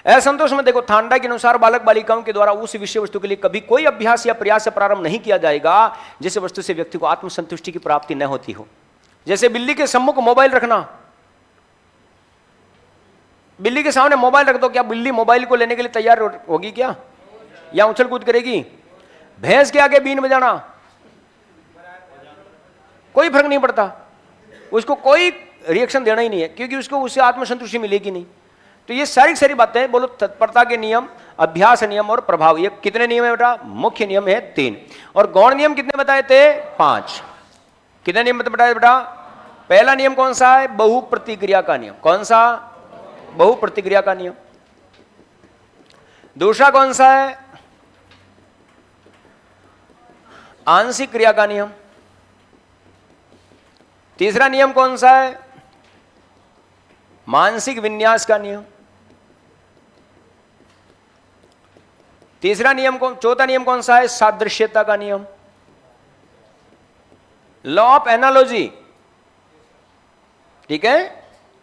S1: असंतोष में देखो, थांडा के अनुसार बालक बालिकाओं के द्वारा उस विषय वस्तु के लिए कभी कोई अभ्यास या प्रयास से प्रारंभ नहीं किया जाएगा जिस वस्तु से व्यक्ति को आत्मसंतुष्टि की प्राप्ति न होती हो। जैसे बिल्ली के सम्मुख मोबाइल रखना। बिल्ली के सामने मोबाइल रख दो, क्या बिल्ली मोबाइल को लेने के लिए तैयार होगी क्या? या उछल कूद करेगी? भैंस के आगे बीन बजाना कोई फर्क नहीं पड़ता, उसको कोई रिएक्शन देना ही नहीं है, क्योंकि उसको उससे आत्मसंतुष्टि मिलेगी नहीं। तो ये सारी बातें, बोलो तत्परता के नियम, अभ्यास नियम और प्रभाव, ये कितने नियम है बेटा? मुख्य नियम है 3, और गौण नियम कितने बताए थे? 5। कितने नियम बताए बेटा? पहला नियम कौन सा है? बहु प्रतिक्रिया का नियम। कौन सा? बहु प्रतिक्रिया का नियम। दूसरा कौन सा है? आंशिक क्रिया का नियम। तीसरा नियम कौन सा है? मानसिक विन्यास का नियम। चौथा नियम कौन सा है? सादृश्यता का नियम, लॉ ऑफ एनालॉजी। ठीक है,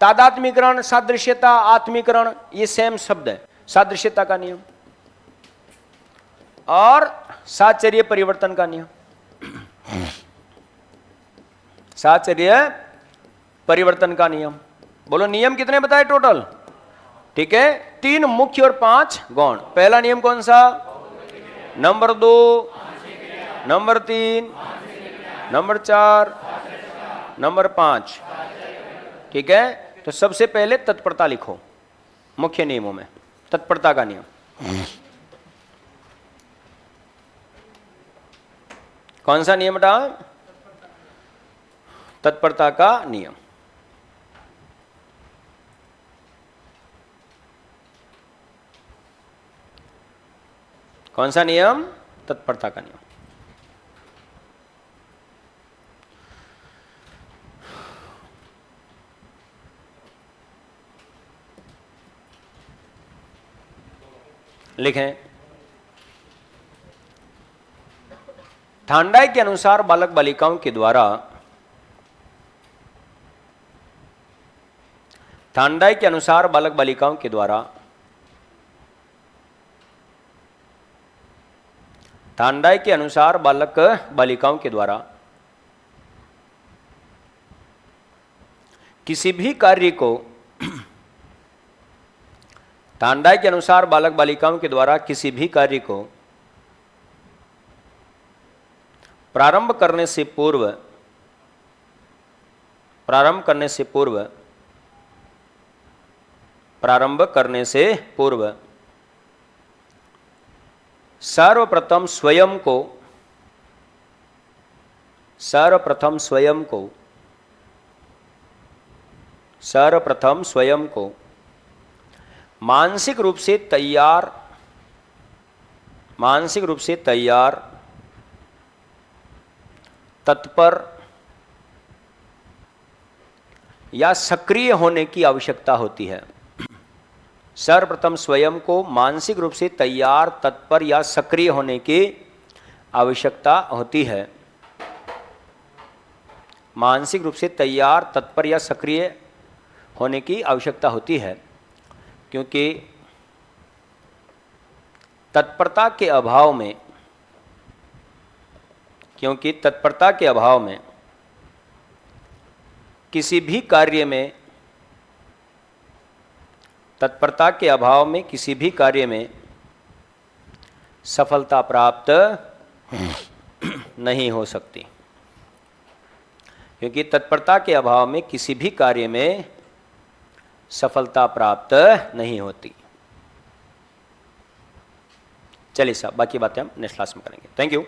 S1: तादात्मीकरण, सादृश्यता, आत्मीकरण, ये सेम शब्द है। सादृश्यता का नियम और साहचर्य परिवर्तन का नियम। साहचर्य परिवर्तन का नियम। बोलो नियम कितने बताए टोटल? ठीक है, 3 मुख्य और 5 गौण। पहला नियम कौन सा? Number 2, number 3, number 4, number 5। ठीक है, तो सबसे पहले तत्परता लिखो मुख्य नियमों में। तत्परता का नियम कौन सा नियम था? तत्परता का नियम। कौन सा नियम? तत्परता का नियम। लिखें, थांडाई के अनुसार बालक बालिकाओं के द्वारा, थांडाई के अनुसार बालक बालिकाओं के द्वारा, थांडाई के अनुसार बालक बालिकाओं के द्वारा किसी भी कार्य को, थांडाई के अनुसार बालक बालिकाओं के द्वारा किसी भी कार्य को प्रारंभ करने से पूर्व, प्रारंभ करने से पूर्व, प्रारंभ करने से पूर्व सर्वप्रथम स्वयं को, सर्वप्रथम स्वयं को, सर्वप्रथम स्वयं को मानसिक रूप से तैयार, मानसिक रूप से तैयार, तत्पर या सक्रिय होने की आवश्यकता होती है। सर्वप्रथम स्वयं को मानसिक रूप से तैयार, तत्पर या सक्रिय होने की आवश्यकता होती है। मानसिक रूप से तैयार, तत्पर या सक्रिय होने की आवश्यकता होती है, क्योंकि तत्परता के अभाव में, क्योंकि तत्परता के अभाव में किसी भी कार्य में, तत्परता के अभाव में किसी भी कार्य में सफलता प्राप्त नहीं हो सकती। क्योंकि तत्परता के अभाव में किसी भी कार्य में सफलता प्राप्त नहीं होती। चलिए साहब, बाकी बातें हम नेक्स्ट क्लास में करेंगे। Thank you.